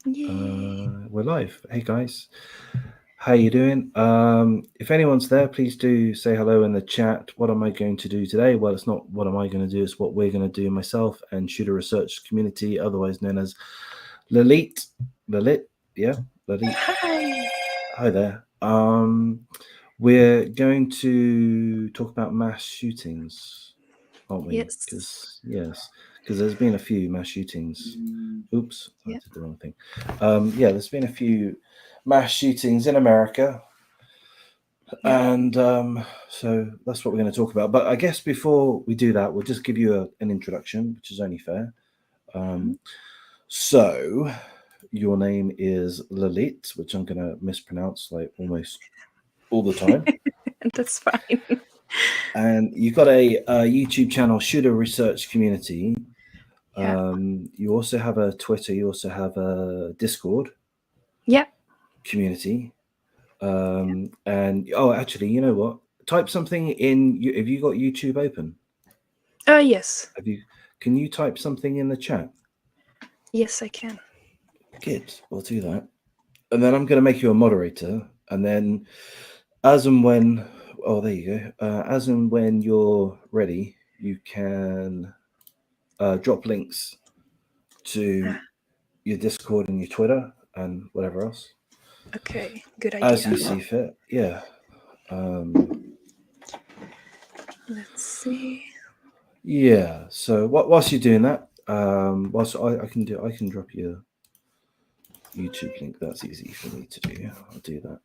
Yay. We're live. Hey guys, how you doing? If anyone's there, please do say hello in the chat. What am I going to do today? Well, it's not what am I going to do, it's what we're going to do, myself and Shooter Research Community, otherwise known as Lelit. Lelit, yeah, Lelit. Hi. Hi there. We're going to talk about mass shootings, aren't we? Yes. Because there's been a few mass shootings. Oops, I Yeah. did the wrong thing. There's been a few mass shootings in America, Yeah. and so that's what we're going to talk about. But I guess before we do that, we'll just give you an introduction, which is only fair. Mhm. Um, so your name is Lelit, which I'm going to mispronounce like almost all the time. That's fine. And you've got a YouTube channel, Shooter Research Community. Yeah. You also have a Twitter. You also have a Discord Yeah. community. Yeah. And oh, actually, you know what? Type something in. Have you got YouTube open? Yes. Have you? Can you type something in the chat? Yes, I can. Good. We'll do that. And then I'm going to make you a moderator. And then, as and when, oh, there you go. As and when you're ready, you can drop links to Ah, your Discord and your Twitter and whatever else okay. Good as idea. you see fit. Yeah. Um, Let's see. yeah. So whilst you're doing that, whilst I can drop you a YouTube link. That's easy for me to do. I'll do that.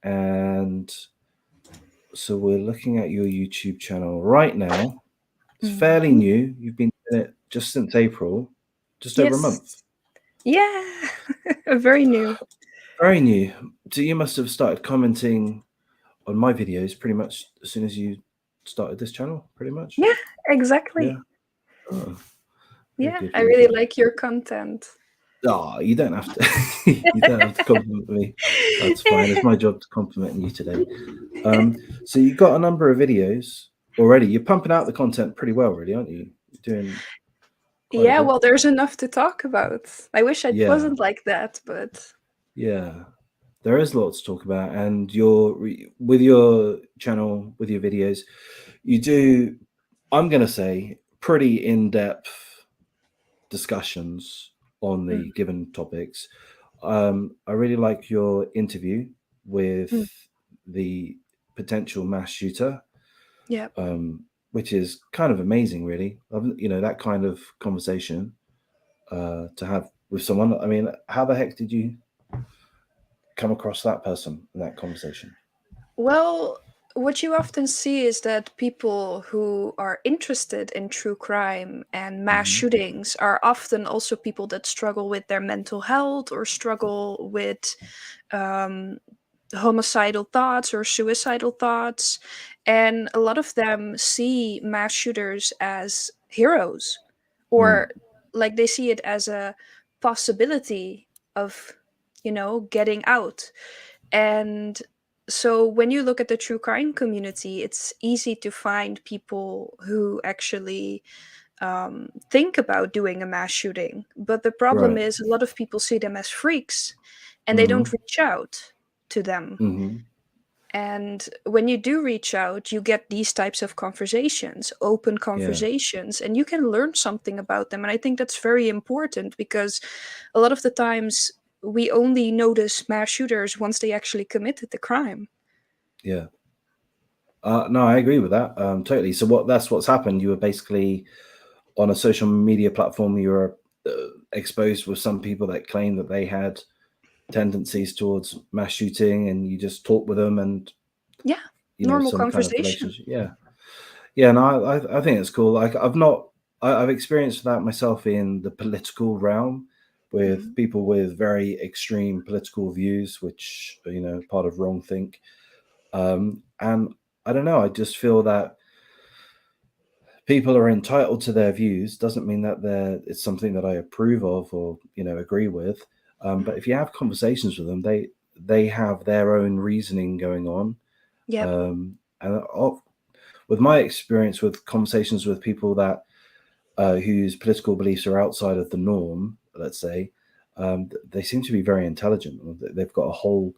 And so we're looking at your YouTube channel right now. It's fairly Hmm. new. You've been doing it just since April, just over a month. Yes. Yeah. Very new. Very new. So you must have started commenting on my videos pretty much as soon as you started this channel, pretty much. Yeah, Yeah. exactly. Oh, very Yeah, good, I very really good. like your content. Oh, you don't have to. You don't have to compliment me. That's fine. It's my job to compliment you today. So you got a number of videos already. You're pumping out the content pretty well, really, aren't you? You're doing quite a Yeah, bit. well, there's enough to talk about. I wish it Yeah, wasn't like that, but yeah. There is lots to talk about, and with your channel, with your videos, you do. I'm gonna say pretty in-depth discussions on mm, the given topics. I really like your interview with mm, the potential mass shooter, yeah. um, which is kind of amazing, really. That kind of conversation to have with someone. I mean, how the heck did you come across that person in that conversation? Well, what you often see is that people who are interested in true crime and mass Hmm. shootings are often also people that struggle with their mental health or struggle with um, homicidal thoughts or suicidal thoughts. And a lot of them see mass shooters as heroes, Mm. or like they see it as a possibility of, getting out. And so when you look at the true crime community, it's easy to find people who actually think about doing a mass shooting. But the problem Right. is, a lot of people see them as freaks and they don't Hmm. reach out to them. Hmm. And when you do reach out, you get these types of conversations, open Yeah. conversations, and you can learn something about them. And I think that's very important because a lot of the times we only notice mass shooters once they actually committed the crime. Yeah. No, I agree with that totally. So what's happened. You were basically on a social media platform. You were exposed with some people that claim that they had tendencies towards mass shooting, and you just talk with them, and Yeah, normal some kind of conversation. relationship. Yeah, yeah. No, I think it's cool. Like I've experienced that myself in the political realm with Mhm. people with very extreme political views, which part of wrong think. And I don't know. I just feel that people are entitled to their views. Doesn't mean that it's something that I approve of or agree with. But if you have conversations with them, they have their own reasoning going on. Yep. And with my experience with conversations with people that whose political beliefs are outside of the norm, let's say, They seem to be very intelligent. They've got a whole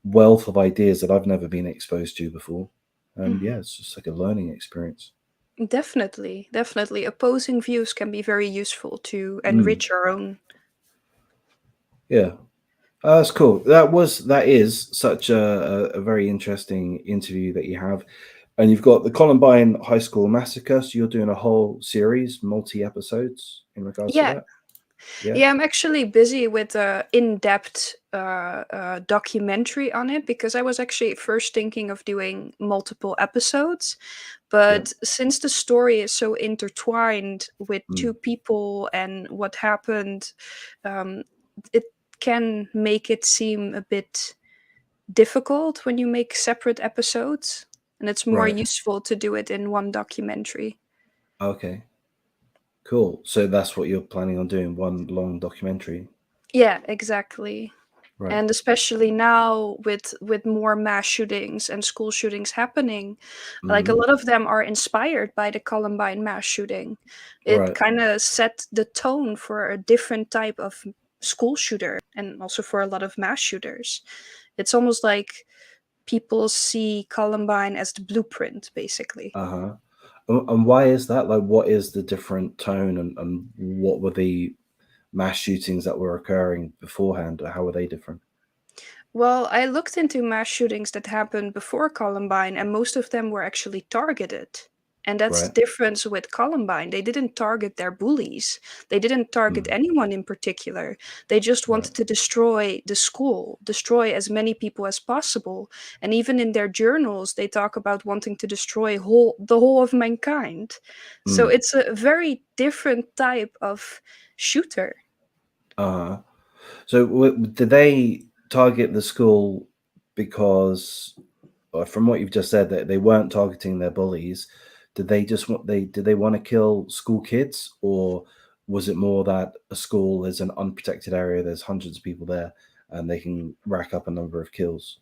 wealth of ideas that I've never been exposed to before. And Mhm. yeah, it's just like a learning experience. Definitely, definitely. Opposing views can be very useful to Mm, enrich our own. yeah. That's cool. That is such a very interesting interview that you have, and you've got the Columbine High School Massacre. So you're doing a whole series, multi episodes in regards to Yeah, that. Yeah. yeah. I'm actually busy with a in-depth documentary on it because I was actually first thinking of doing multiple episodes, Yeah. but since the story is so intertwined with Mm. two people and what happened, um, it can make it seem a bit difficult when you make separate episodes, and it's more Right. useful to do it in one documentary. Okay. Cool. So that's what you're planning on doing, one long documentary. Yeah, exactly. Right. And especially now with more mass shootings and school shootings happening, like a Mm. lot of them are inspired by the Columbine mass shooting. It Right. kind of set the tone for a different type of school shooter and also for a lot of mass shooters. It's almost like people see Columbine as the blueprint, basically. Uh-huh. And why is that? Like, what is the different tone, and what were the mass shootings that were occurring beforehand? How were they different? Well, I looked into mass shootings that happened before Columbine, and most of them were actually targeted. And that's the Right. difference with Columbine. They didn't target their bullies. They didn't target Mm. anyone in particular. They just Right. wanted to destroy the school, destroy as many people as possible. And even in their journals, they talk about wanting to destroy the whole of mankind. So Mm. it's a very different type of shooter. Uh-huh. So did they target the school because, from what you've just said, that they weren't targeting their bullies? Did they want to kill school kids, or was it more that a school is an unprotected area? There's hundreds of people there, and they can rack up a number of kills.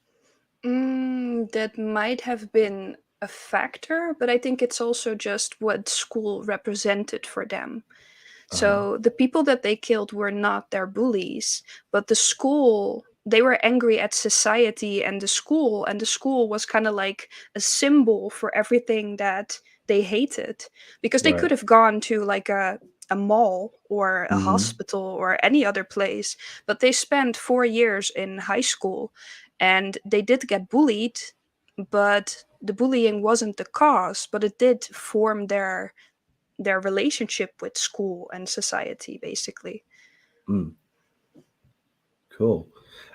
That might have been a factor, but I think it's also just what school represented for them. Uh huh. So the people that they killed were not their bullies, but the school, they were angry at society and the school was kind of like a symbol for everything that they hated because they Right. could have gone to like a mall or a Hmm. hospital or any other place, but they spent 4 years in high school and they did get bullied, but the bullying wasn't the cause, but it did form their relationship with school and society, basically. Mm, cool.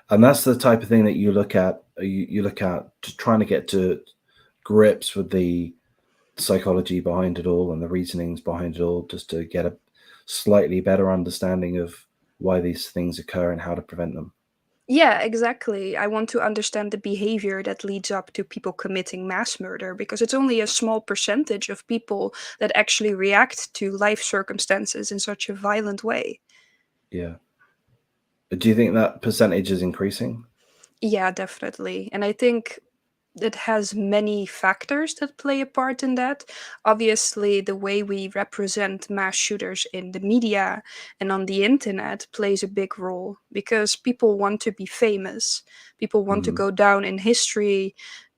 And that's the type of thing that you look at. You look at trying to get to grips with the psychology behind it all and the reasonings behind it all, just to get a slightly better understanding of why these things occur and how to prevent them. Yeah, exactly. I want to understand the behavior that leads up to people committing mass murder because it's only a small percentage of people that actually react to life circumstances in such a violent way. Yeah. Do you think that percentage is increasing? Yeah, definitely. And I think it has many factors that play a part in that. Obviously, the way we represent mass shooters in the media and on the internet plays a big role because people want to be famous. People want to Hmm. go down in history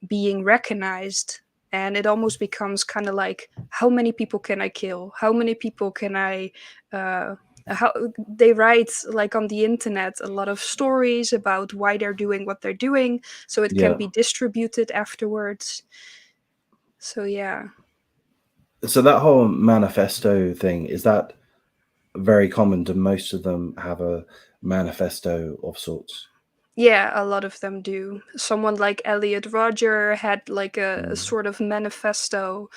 being recognized. And it almost becomes kind of like, how many people can I kill? How many people can I uh, how they write like on the internet a lot of stories about why they're doing what they're doing so it can Yeah. be distributed afterwards. So yeah. So that whole manifesto thing, is that very common? Do most of them have a manifesto of sorts? Yeah, a lot of them do. Someone like Elliot Rodger had like a Mm. sort of manifesto,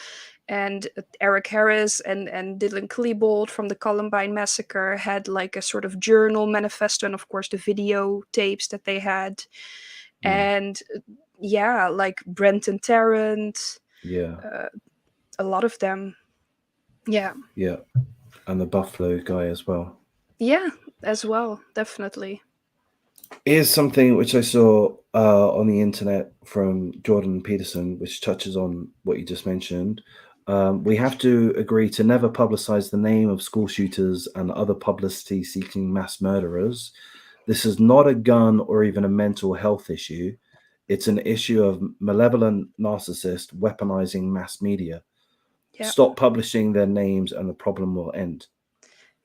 and Eric Harris and Dylan Klebold from the Columbine massacre had like a sort of journal manifesto, and of course the video tapes that they had. Mm. And yeah, like Brenton Tarrant, Yeah. uh, a lot of them. Yeah. Yeah. And the Buffalo guy as well. Yeah, as well, definitely. Here's something which I saw on the internet from Jordan Peterson, which touches on what you just mentioned. We have to agree to never publicize the name of school shooters and other publicity seeking mass murderers. This is not a gun or even a mental health issue. It's an issue of malevolent narcissists weaponizing mass media. Yeah. Stop publishing their names and the problem will end.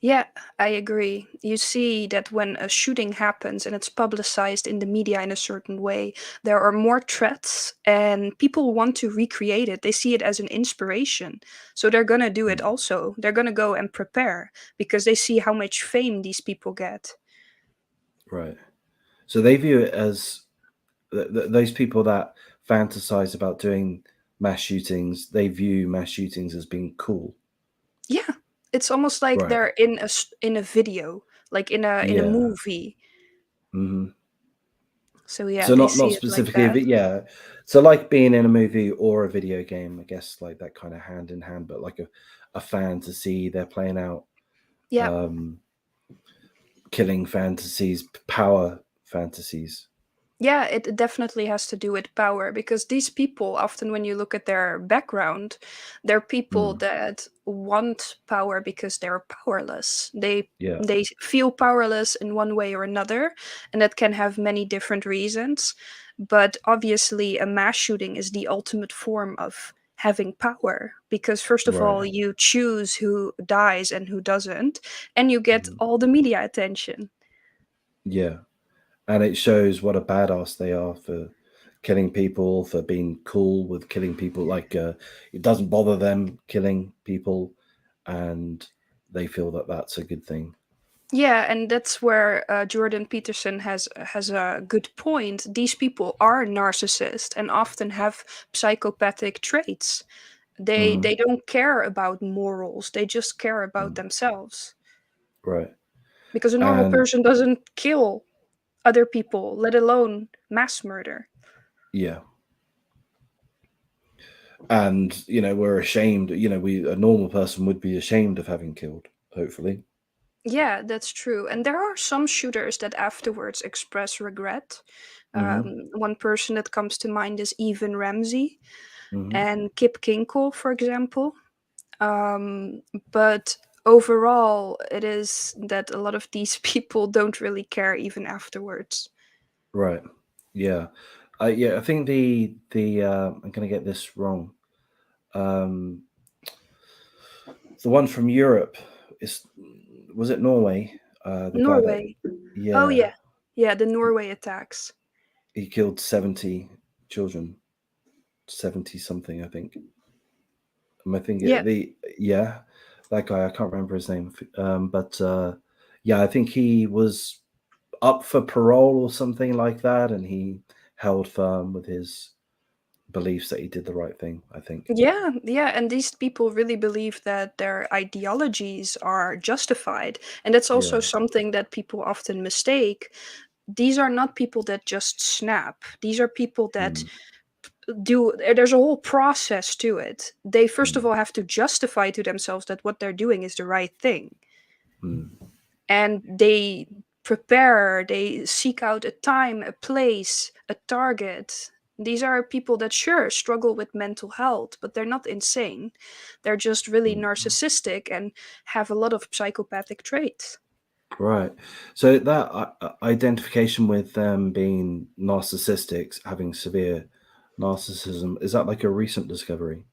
Yeah, I agree. You see that when a shooting happens and it's publicized in the media in a certain way, there are more threats and people want to recreate it. They see it as an inspiration. So they're going to do it Mm, also. They're going to go and prepare because they see how much fame these people get. right. So they view it as those people that fantasize about doing mass shootings, they view mass shootings as being cool. Yeah. It's almost like Right. they're in a video, like in a Yeah. movie. Hmm. So yeah, So they not see it like specifically, that. but yeah. So like being in a movie or a video game, I guess like that kind of hand in hand, but like a fantasy they're playing out, Yeah. um, killing fantasies, power fantasies. Yeah, it definitely has to do with power because these people, often when you look at their background, they're people Mm, that want power because they're powerless. yeah. They feel powerless in one way or another, and that can have many different reasons. But obviously, a mass shooting is the ultimate form of having power because first of Right. all, you choose who dies and who doesn't, and you get Mhm. all the media attention. Yeah. And it shows what a badass they are for killing people, for being cool with killing people. Like it doesn't bother them killing people, and they feel that that's a good thing. Yeah, and that's where Jordan Peterson has a good point. These people are narcissists and often have psychopathic traits. They Hmm. don't care about morals. They just care about themselves. Right. Because a normal And person doesn't kill other people, let alone mass murder. yeah, and we're ashamed. We a normal person would be ashamed of having killed. Hopefully. Yeah, that's true. And there are some shooters that afterwards express regret. Hmm. One person that comes to mind is Evan Ramsey Hmm. and Kip Kinkle, for example. Um, but overall, it is that a lot of these people don't really care even afterwards. Right. Yeah. Yeah. I think the I'm gonna get this wrong. Um, the one from Europe is was it Norway? The guy that Norway. Oh, yeah, yeah. Yeah, the Norway attacks. he killed 70 children, 70 something, I think. I think Yeah. the yeah, that guy I can't remember his name, but yeah, I think he was up for parole or something like that, and he held firm with his beliefs that he did the right thing. I think. Yeah, yeah, and these people really believe that their ideologies are justified. And that's Yeah. also something that people often mistake. These are not people that just snap. These are people that Mm, there's a whole process to it. They first of mm, all have to justify to themselves that what they're doing is the right thing. mm, And they prepare, they seek out a time, a place, a target. These are people that sure struggle with mental health, but they're not insane. They're just really mm. narcissistic and have a lot of psychopathic traits. Right. So that identification with them being narcissistics, having severe narcissism, is that like a recent discovery?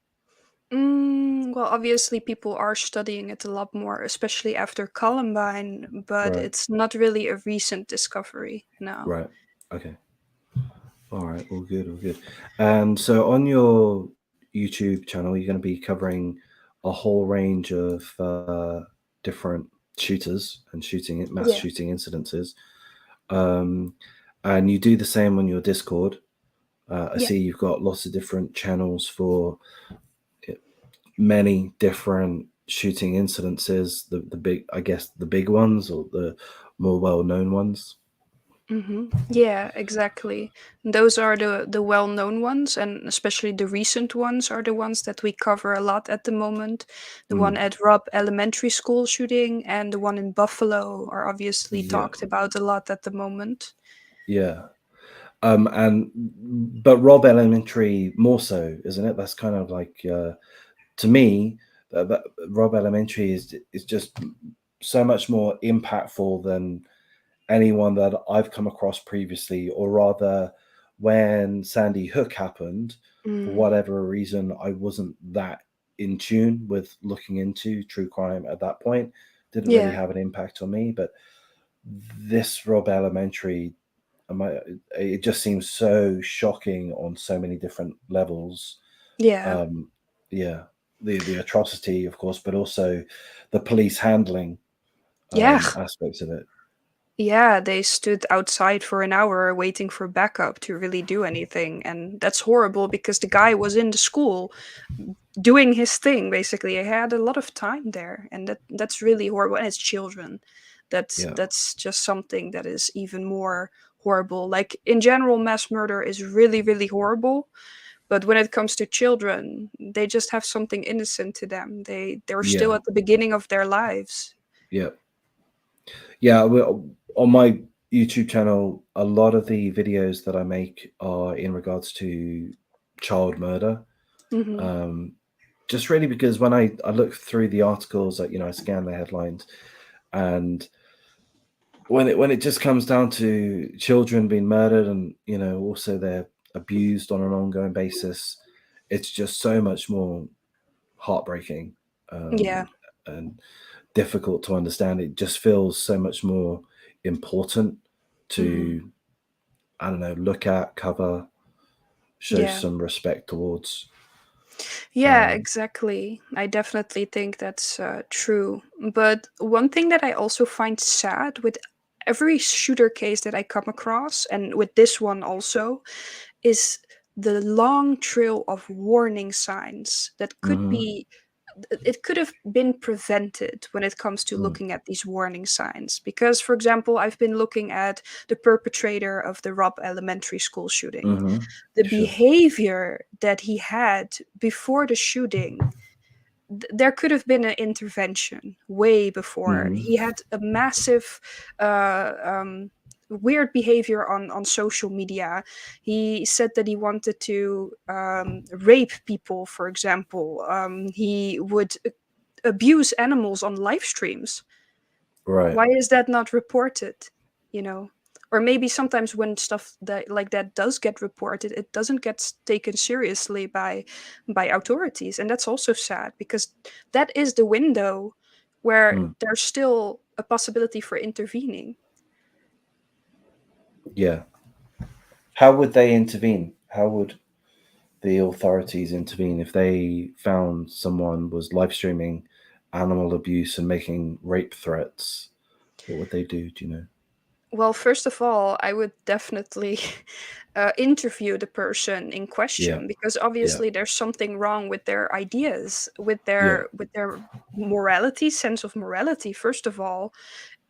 Well, obviously, people are studying it a lot more, especially after Columbine, but Right. it's not really a recent discovery now. Right. Okay. All right. All good. All good. And so on your YouTube channel, you're going to be covering a whole range of different shooters and mass Yeah. shooting incidences. Um, and you do the same on your Discord. I Yeah. see you've got lots of different channels for many different shooting incidences. The big, I guess, the big ones or the more well known ones. Yeah, exactly. Those are the well-known ones, and especially the recent ones are the ones that we cover a lot at the moment. The one Mm, at Robb Elementary School shooting and the one in Buffalo are obviously yeah, talked about a lot at the moment. yeah. And but Rob Elementary more so, isn't it? That's kind of like to me, that Rob Elementary is just so much more impactful than anyone that I've come across previously, or rather, when Sandy Hook happened, for Mm, whatever reason, I wasn't that in tune with looking into true crime at that point. Didn't really yeah, have an impact on me, but this Rob Elementary, it just seems so shocking on so many different levels. yeah, Um, yeah, the atrocity, of course, but also the police handling yeah. aspects of it. Yeah, they stood outside for an hour waiting for backup to really do anything. And that's horrible because the guy was in the school doing his thing basically. He had a lot of time there and that's really horrible. And it's children. Yeah, That's just something that is even more horrible. Like in general, mass murder is really, really horrible. But when it comes to children, they just have something innocent to them. They're still yeah, at the beginning of their lives. yeah, yeah. On my YouTube channel, a lot of the videos that I make are in regards to child murder. Hmm. Um, just really because when I look through the articles, like I scan the headlines, and when it just comes down to children being murdered, and also they're abused on an ongoing basis, it's just so much more heartbreaking, Yeah. and difficult to understand. It just feels so much more important Hmm. to, I don't know, look at, cover, show Yeah. some respect towards. Yeah, Um, exactly. I definitely think that's true. But one thing that I also find sad with every shooter case that I come across, and with this one also, is the long trail of warning signs that could mhm, be it could have been prevented when it comes to mm, looking at these warning signs. Because, for example, I've been looking at the perpetrator of the Robb Elementary School shooting, mhm, the sure. behavior that he had before the shooting. There could have been an intervention way before. Mhm, He had a massive weird behavior on social media. He said that he wanted to rape people, for example. He would abuse animals on live streams. right. Why is that not reported? You know, or maybe sometimes when stuff that like that does get reported, it doesn't get taken seriously by authorities, and that's also sad because that is the window where Mm, there's still a possibility for intervening. yeah. How would they intervene? How would the authorities intervene if they found someone was live streaming animal abuse and making rape threats? What would they do? Do you know? Well, first of all, I would definitely interview the person in Yeah, question because yeah, obviously there's something wrong with their ideas, yeah. with their morality, sense of morality, first of all,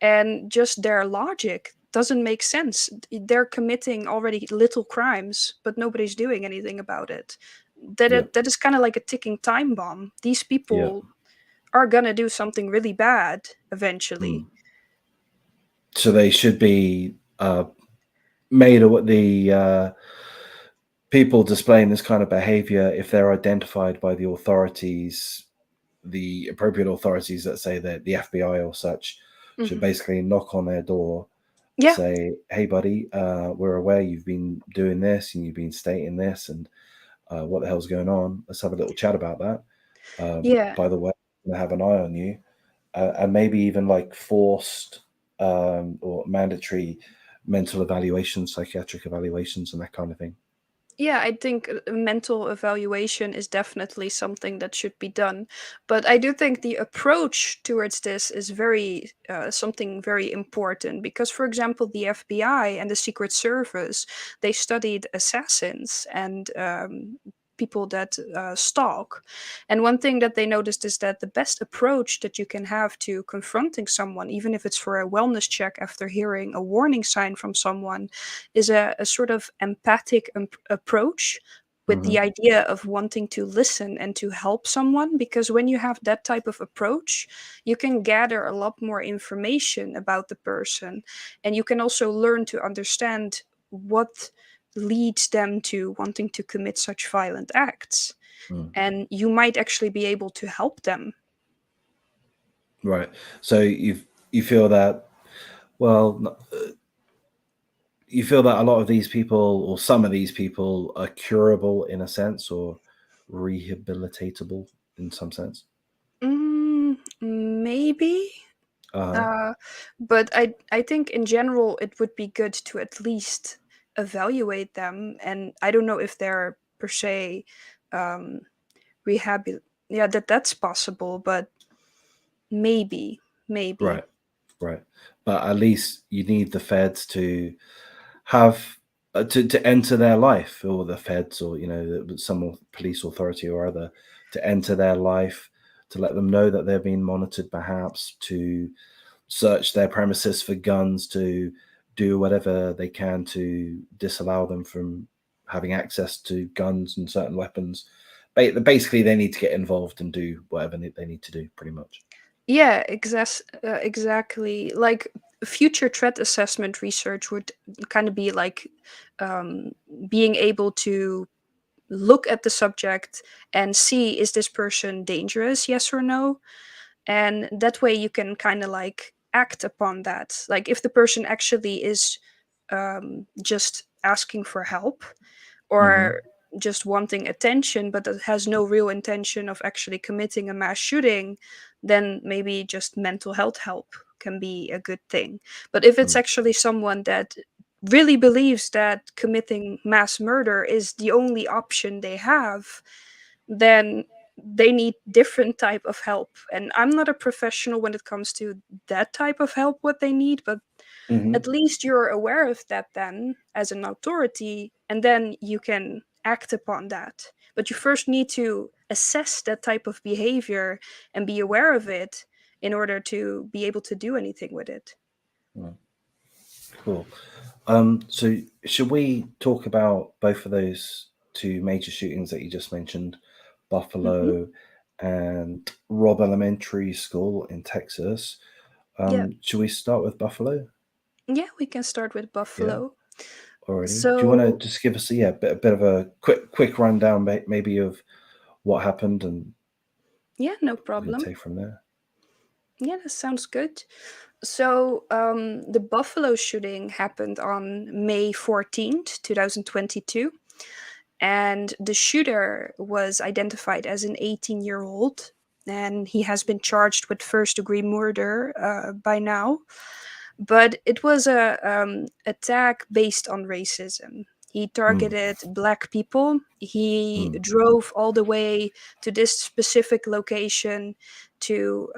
and just their logic doesn't make sense. They're committing already little crimes, but nobody's doing anything about it. Yeah, That is kind of like a ticking time bomb. These yeah. people are gonna do something really bad Mm. eventually. So they should be made the people displaying this kind of behavior, if they're identified by the authorities, the appropriate authorities, let's say the FBI or such, should Hmm. basically knock on their door, Yeah, say, "Hey, buddy, we're aware you've been doing this and you've been stating this, and what the hell's going on? Let's have a little chat about that. yeah. By the way, I'm gonna have an eye on you, and maybe even like forced or mandatory mental evaluations, psychiatric evaluations, and that kind of thing." Yeah, I think a mental evaluation is definitely something that should be done. But I do think the approach towards this is very something very important because, for example, the FBI and the Secret Service they studied assassins and people that stalk. And one thing that they noticed is that the best approach that you can have to confronting someone, even if it's for a wellness check after hearing a warning sign from someone, is a sort of empathic approach with the Hmm. idea of wanting to listen and to help someone. Because when you have that type of approach, you can gather a lot more information about the person and you can also learn to understand what leads them to wanting to commit such violent acts. Mm. and you might actually be able to help them. Right. So you feel that, well, you feel that a lot of these people, or some of these people, are curable in a sense, or rehabilitatable in some sense. Maybe. Uh-huh. Uh, but I think in general it would be good to at least evaluate them, and I don't know if they're per se um, rehab. Yeah, that's possible, but maybe, maybe. Right. Right. But at least you need the feds to have to enter their life, or the feds, or some police authority or other, to enter their life, to let them know that they're being monitored, perhaps to search their premises for guns, to do whatever they can to disallow them from having access to guns and certain weapons. Basically, they need to get involved and do whatever they need to do, pretty much. Yeah, exactly. Like future threat assessment research would kind of be like um, being able to look at the subject and see, is this person dangerous, yes or no? And that way you can kind of like act upon that. Like if the person actually is just asking for help, Hmm. or just wanting attention but that has no real intention of actually committing a mass shooting, then maybe just mental health help can be a good thing. But if it's Mm. actually someone that really believes that committing mass murder is the only option they have, then they need different type of help. And I'm not a professional when it comes to that type of help what they need, but at Hmm. least you're aware of that then as an authority, and then you can act upon that. But you first need to assess that type of behavior and be aware of it in order to be able to do anything with it. Mm. Cool. So should we talk about both of those two major shootings that you just mentioned, Hmm. Buffalo and Robb Elementary School in Texas? Yeah. Should we start with Buffalo? Yeah, we can start with Yeah, Buffalo. already. Do you want to So, just give us a bit of a quick rundown, maybe, of what happened, and yeah, no we can problem. take from there? Yeah, that sounds good. So, the Buffalo shooting happened on May 14th, 2022. And the shooter was identified as an 18-year-old, and he has been charged with first-degree murder by now. But it was a attack based on racism. He Mm, targeted black people. He mm. drove all the way to this specific location to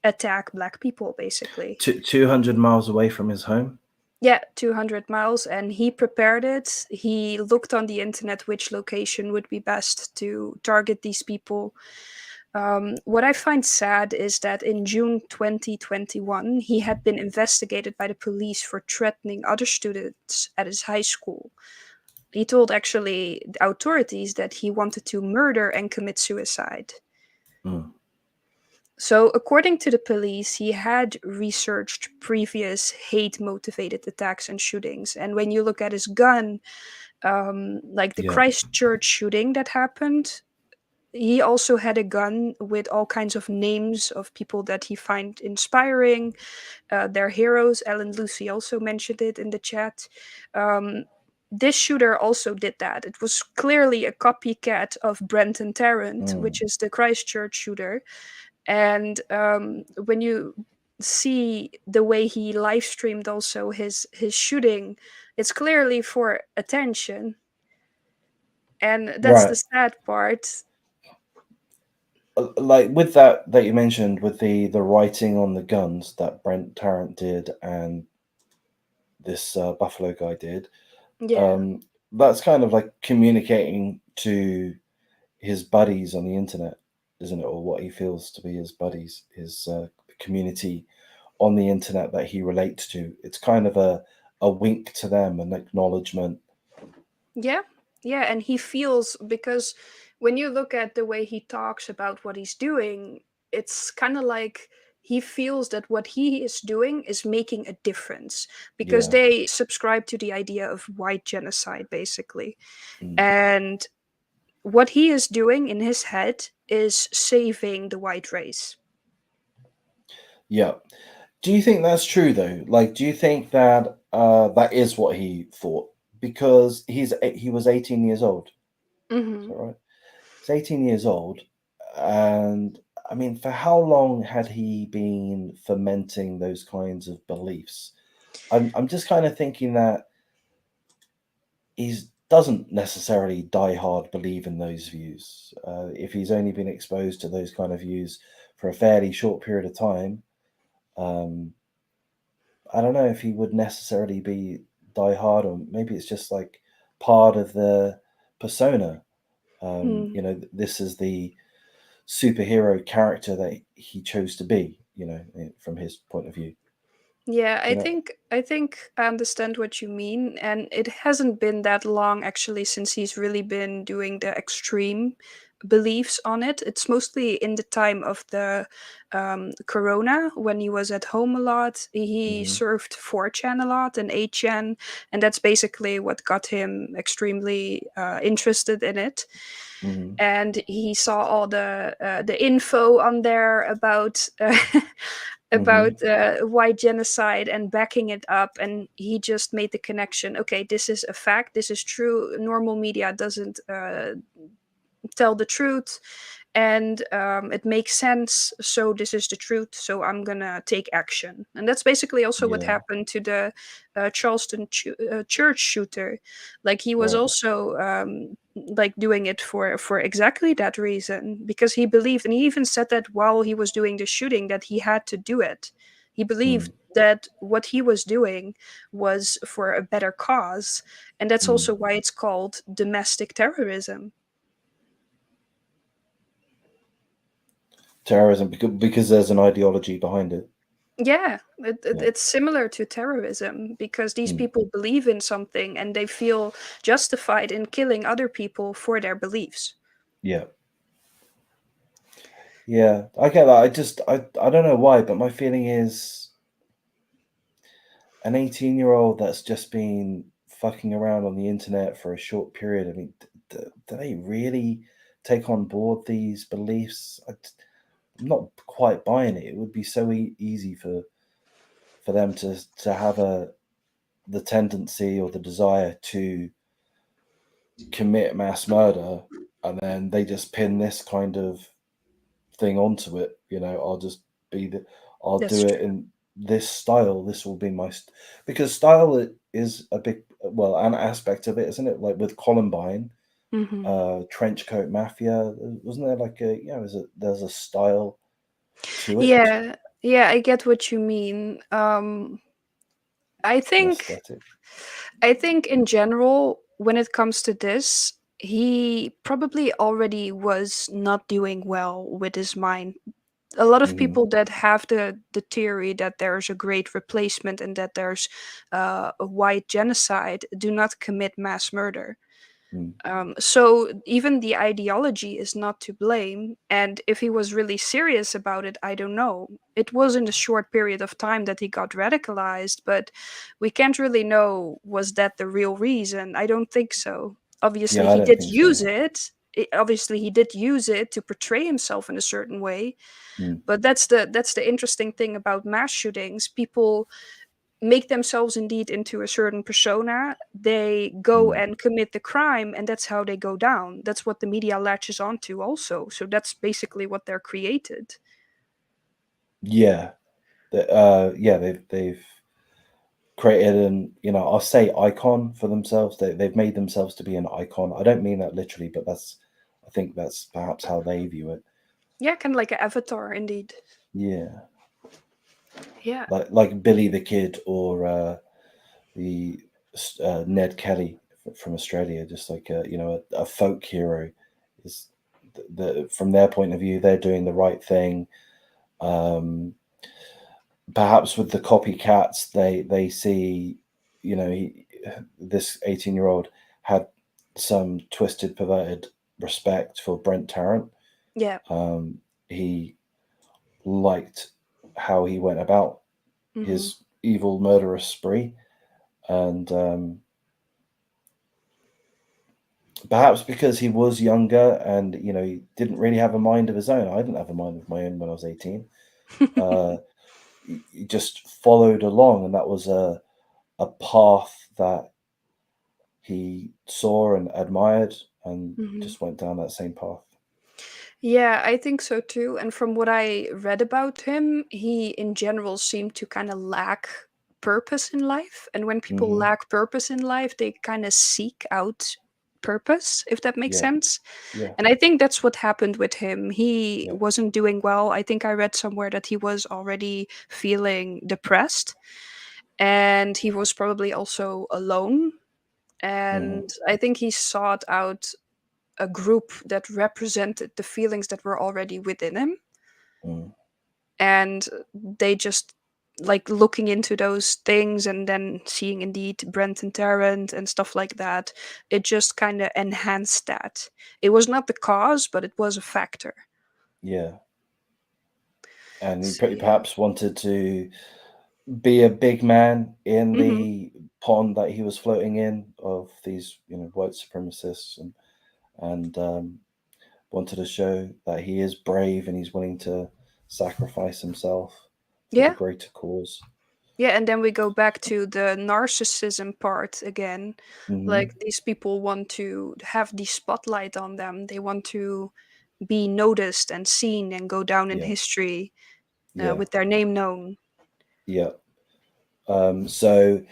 attack black people, basically. 200 miles away from his home. Yeah, 200 miles, and he prepared it. He looked on the internet which location would be best to target these people. What I find sad is that in June 2021, he had been investigated by the police for threatening other students at his high school. He told actually the authorities that he wanted to murder and commit suicide. Mm, So, according to the police, he had researched previous hate motivated attacks and shootings. And when you look at his gun, like the yeah. Christchurch shooting that happened, he also had a gun with all kinds of names of people that he find inspiring, their heroes. Ellen Lucy also mentioned it in the chat. Um, this shooter also did that. It was clearly a copycat of Brenton Tarrant, Mm. which is the Christchurch shooter. And when you see the way he live streamed also his shooting, it's clearly for attention, and that's the Right. sad part. Like with that you mentioned, with the writing on the guns that Brent Tarrant did, and this Buffalo guy did, Yeah. um, that's kind of like communicating to his buddies on the internet, isn't it? Or what he feels to be his buddies, his community on the internet that he relates to. It's kind of a wink to them, an acknowledgement. Yeah, yeah, and he feels, because when you look at the way he talks about what he's doing, it's kind of like he feels that what he is doing is making a difference, because Yeah. they subscribe to the idea of white genocide basically. Mm. And what he is doing in his head is saving the white race. Yeah. Do you think that's true though? Like, do you think that that is what he thought? Because he was 18 years old. Is Hmm. that right? He's 18 years old, and I mean, for how long had he been fermenting those kinds of beliefs? I'm just kind of thinking that he doesn't necessarily die hard believe in those views. If he's only been exposed to those kind of views for a fairly short period of time, um, I don't know if he would necessarily be die hard, or maybe it's just like part of the persona. Hmm. This is the superhero character that he chose to be. From his point of view. Yeah, You know. I think I understand what you mean, and it hasn't been that long actually since he's really been doing the extreme beliefs on it. It's mostly in the time of the Corona when he was at home a lot. He Hmm. surfed 4chan a lot and 8chan, and that's basically what got him extremely interested in it. Hmm. And he saw all the info on there about Hmm. about white genocide and backing it up, and he just made the connection. Okay, this is a fact. This is true. Normal media doesn't tell the truth, and it makes sense. So this is the truth. So I'm gonna take action, and that's basically also what Yeah. happened to the Charleston church shooter. Like he was Right. also like doing it for exactly that reason, because he believed, and he even said that while he was doing the shooting, that he had to do it. He believed Mm. that what he was doing was for a better cause, and that's Mm. also why it's called domestic terrorism. Terrorism, because there's an ideology behind it. Yeah, Yeah. it's similar to terrorism because these Mm. people believe in something and they feel justified in killing other people for their beliefs. Yeah. Yeah. I get that. I don't know why, but my feeling is an 18-year-old that's just been fucking around on the internet for a short period. I mean, do they really take on board these beliefs? I'm not quite buying it. It would be so easy for them to have the tendency or the desire to commit mass murder, and then they just pin this kind of thing onto it. I'll just be I'll That's do it true. in this style. This will be my because style is a big, well, an aspect of it, isn't it? Like with Columbine, Hmm. trench coat mafia, wasn't there like there's a style to it, Yeah, yeah, I get what you mean. I an think, aesthetic. I think in general, when it comes to this, he probably already was not doing well with his mind. A lot of Hmm. people that have the theory that there's a great replacement and that there's a white genocide do not commit mass murder. Mm. So even the ideology is not to blame. And if he was really serious about it, I don't know. It was in a short period of time that he got radicalized, but we can't really know, was that the real reason? I don't think so. Obviously, Yeah, I he don't did think so. use it. Obviously, he did use it to portray himself in a certain way, Mm. but that's the interesting thing about mass shootings. People make themselves indeed into a certain persona. They go Mm. and commit the crime, and that's how they go down. That's what the media latches onto, also. So that's basically what they're created. Yeah, yeah, they've created an, I'll say, icon for themselves. They've made themselves to be an icon. I don't mean that literally, but I think that's perhaps how they view it. Yeah, kind of like an avatar, indeed. Yeah, Yeah. like Billy the Kid, or the Ned Kelly from Australia, just like a folk hero. Is from their point of view, they're doing the right thing. Um, Perhaps with the copycats, they see, this 18-year-old had some twisted, perverted respect for Brent Tarrant. Yeah. He liked how he went about Hmm. his evil, murderous spree, and perhaps because he was younger and he didn't really have a mind of his own. I didn't have a mind of my own when I was 18. Uh, he just followed along, and that was a path that he saw and admired, and Mhm. just went down that same path. Yeah, I think so too. And from what I read about him, he in general seemed to kind of lack purpose in life. And when people Hmm. lack purpose in life, they kind of seek out purpose, if that makes Yeah, sense. yeah, And I think that's what happened with him. He yeah. wasn't doing well. I think I read somewhere that he was already feeling depressed, and he was probably also alone. Hmm. And I think he sought out a group that represented the feelings that were already within him, Mm. and they just like looking into those things and then seeing indeed Brent and Tarrant and stuff like that, it just kind of enhanced that. It was not the cause, but it was a factor. Yeah, and he So yeah. perhaps wanted to be a big man in Hmm. the pond that he was floating in of these, white supremacists, and wanted to show that he is brave and he's willing to sacrifice himself for the Yeah. greater cause. Yeah, and then we go back to the narcissism part again. Like Hmm. these people want to have the spotlight on them. They want to be noticed and seen and go down in Yeah, history yeah, with their name known. yeah. So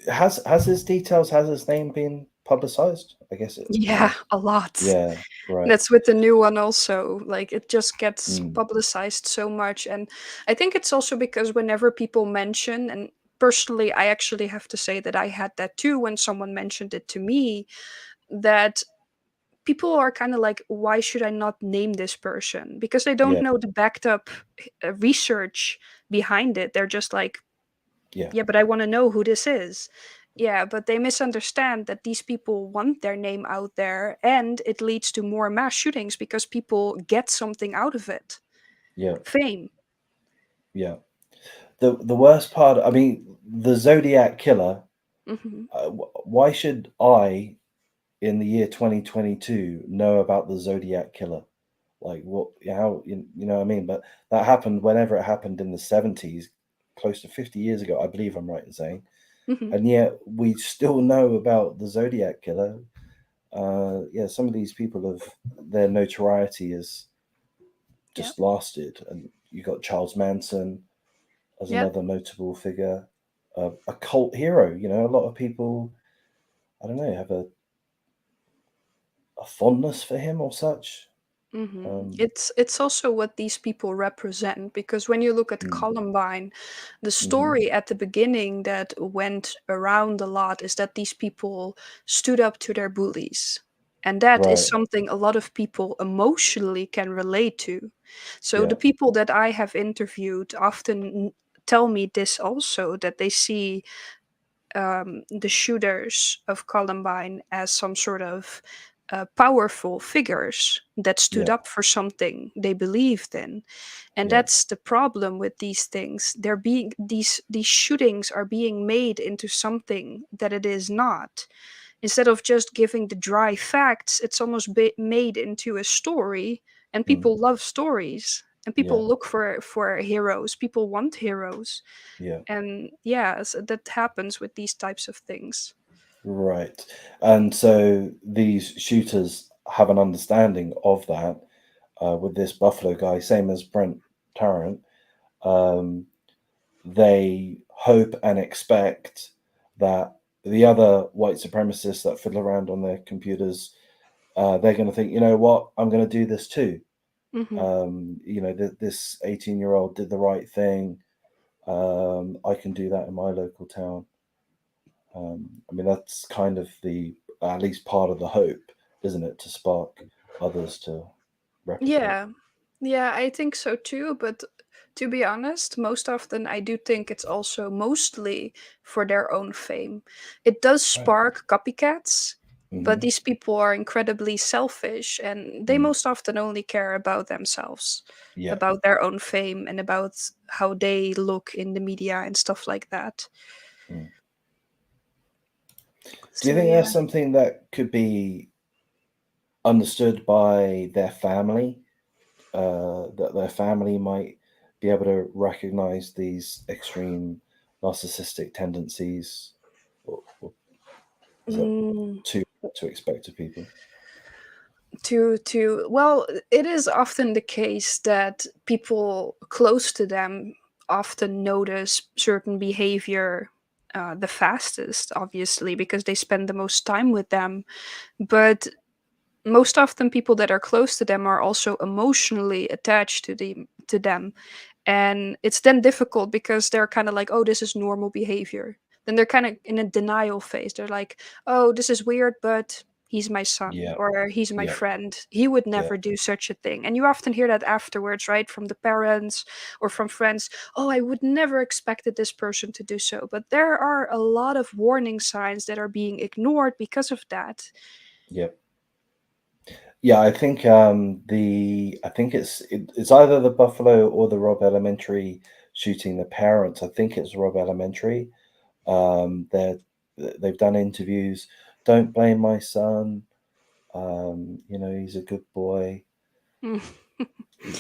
has his details, has his name been publicized? I guess it Yeah, has. a lot. Yeah, right. That's with the new one also. Like it just gets Mm, publicized so much. And I think it's also because whenever people mention, and personally, I actually have to say that I had that too when someone mentioned it to me, that people are kind of like, why should I not name this person? Because they don't yeah, know the backed up research behind it. They're just like, yeah, yeah, but I want to know who this is. Yeah, but they misunderstand that these people want their name out there, and it leads to more mass shootings because people get something out of it. yeah, Fame. yeah. The worst part, I mean, the Zodiac killer. Hmm. Why should I, in the year 2022, know about the Zodiac killer? Like what? How you know what I mean? But that happened whenever it happened in the 70s, close to 50 years ago, I believe I'm right in saying. Hmm. And yet we still know about the Zodiac killer. Yeah, some of these people have their notoriety has Yeah. just lasted, and you got Charles Manson as Yeah. another notable figure, a cult hero. A lot of people, I don't know, have a fondness for him or such. Um, It's also what these people represent, because when you look at mm, Columbine, the hmm. story at the beginning that went around a lot is that these people stood up to their bullies. And that is Right. something a lot of people emotionally can relate to. So the Yeah. people that I have interviewed often tell me this also, that they see the shooters of Columbine as some sort of powerful figures that stood Yeah. up for something they believed in. And Yeah. that's the problem with these things. They're being these shootings are being made into something that it is not. Instead of just giving the dry facts, it's almost made into a story, and Mm, people love stories. And yeah. people look for heroes. People want heroes, Yeah. and yeah, so that happens with these types of things. Right. And so these shooters have an understanding of that, with this Buffalo guy, same as Brent Tarrant. Um, they hope and expect that the other white supremacists that fiddle around on their computers, they're going to think, you know what, I'm going to do this too. Hmm. This 18-year-old did the right thing. I can do that in my local town. I mean, that's kind of at least part of the hope, isn't it, to spark others to replicate? Yeah, yeah, I think so too. But to be honest, most often I do think it's also mostly for their own fame. It does Right. spark copycats, but Hmm. these people are incredibly selfish, and they Mm. most often only care about themselves, Yeah. about their own fame, and about how they look in the media and stuff like that. Mm. Do you So think yeah. that's something that could be understood by their family? That their family might be able to recognize these extreme narcissistic tendencies, or is that Mm, too to expect of people? to well, it is often the case that people close to them often notice certain behavior the fastest, obviously, because they spend the most time with them. But most often people that are close to them are also emotionally attached to them, and it's then difficult because they're kind of like, oh, this is normal behavior. Then they're kind of in a denial phase. They're like, oh, this is weird, but he's my son Yeah, or he's my yeah, friend, he would yeah, never do such a thing. And you often hear that afterwards, right, from the parents or from friends. Oh, I would never expected this person to do so. But there are a lot of warning signs that are being ignored because of that. yeah. Yeah, I think I think it's either the Buffalo or the Robb Elementary shooting. The parents, I think it's Robb Elementary. They're they've done interviews. Don't blame my son. You know, he's a good boy. He,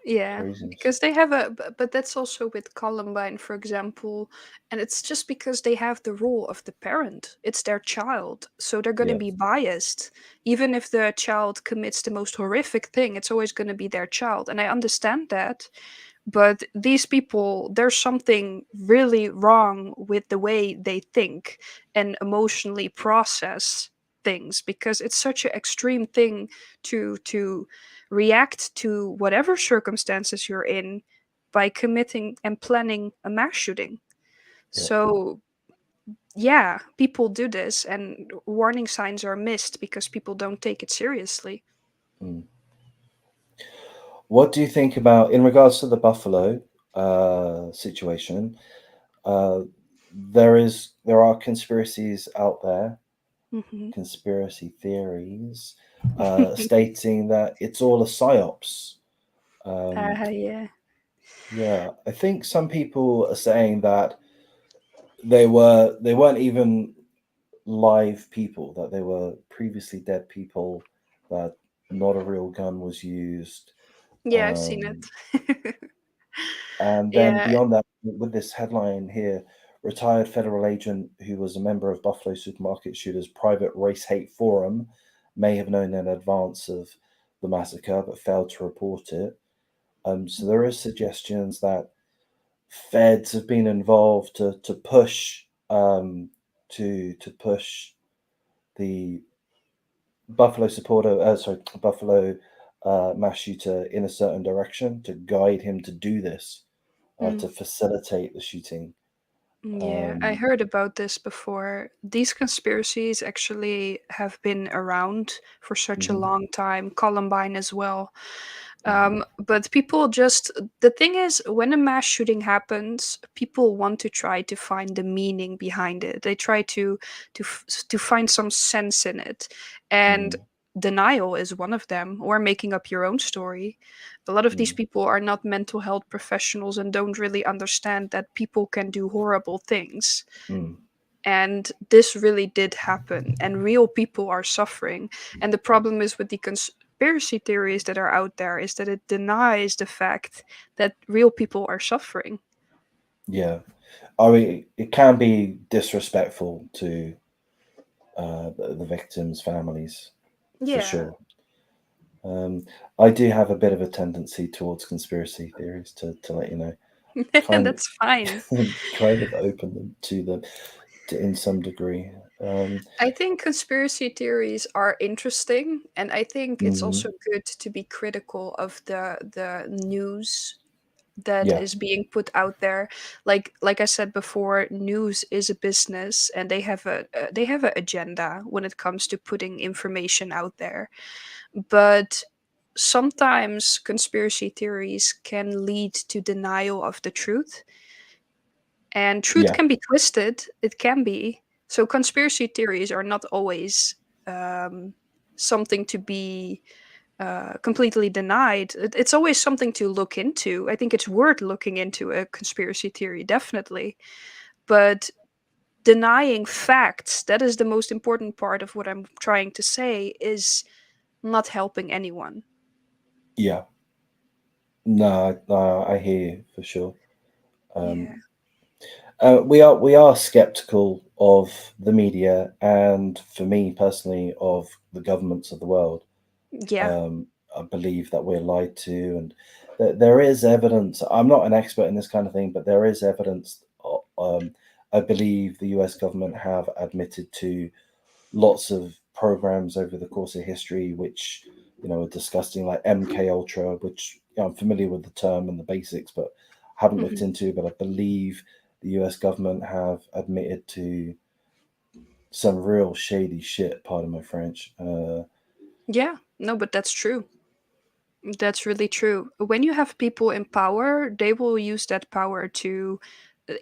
Yeah, craziness. because they have but that's also with Columbine, for example, and it's just because they have the role of the parent. It's their child, so they're going to Yeah, be biased. Even if the child commits the most horrific thing, it's always going to be their child, and I understand that. But these people, there's something really wrong with the way they think and emotionally process things, because it's such an extreme thing to react to whatever circumstances you're in by committing and planning a mass shooting. yeah. So yeah, people do this, and warning signs are missed because people don't take it seriously. Mm. What do you think about in regards to the Buffalo situation? Uh, there are conspiracies out there, Hmm. conspiracy theories, stating that it's all a psyops. Um, Yeah. yeah, I think some people are saying that they weren't even live people, that they were previously dead people, that not a real gun was used. Yeah, I've seen Um, it. and then Yeah. beyond that, with this headline here, retired federal agent who was a member of Buffalo supermarket shooters' private race hate forum may have known in advance of the massacre but failed to report it. So there is suggestions that feds have been involved to push to push the Buffalo mass shooter in a certain direction, to guide him to do this, Mm. to facilitate the shooting. Yeah, I Um, heard about this before. These conspiracies actually have been around for such a mhm, long time, Columbine as well. mhm, But people just, the thing is, when a mass shooting happens, people want to try to find the meaning behind it. They try to find some sense in it, and mm, denial is one of them, or making up your own story. A lot of these mm, people are not mental health professionals and don't really understand that people can do horrible things. mm. And this really did happen, and real people are suffering. And the problem is with the conspiracy theories that are out there is that it denies the fact that real people are suffering. Yeah, I mean, it can be disrespectful to the victims' families, for Yeah. sure. Um, I do have a bit of a tendency towards conspiracy theories, to let you know. Kind That's fine. kind of open them to them in some degree. I think conspiracy theories are interesting, and I think it's Mhm. also good to be critical of the news that Yeah, is being put out there. Like I said before, news is a business, and they have an agenda when it comes to putting information out there. But sometimes conspiracy theories can lead to denial of the truth, and truth yeah, can be twisted. It can be. So conspiracy theories are not always um, something to be completely denied. It's always something to look into. I think it's worth looking into a conspiracy theory, definitely. But denying facts, that is the most important part of what I'm trying to say, is not helping anyone. Yeah. No, no, I hear you for sure. Um, Yeah. we are skeptical of the media, and for me personally, of the governments of the world. Yeah. I believe that we're lied to, and there is evidence. I'm not an expert in this kind of thing, but there is evidence. I believe the U.S. government have admitted to lots of programs over the course of history, which are disgusting, like MK Ultra, which I'm familiar with the term and the basics, but haven't looked Hmm. into. But I believe the U.S. government have admitted to some real shady shit. Pardon my French. Yeah. No, but that's true. That's really true. When you have people in power, they will use that power to,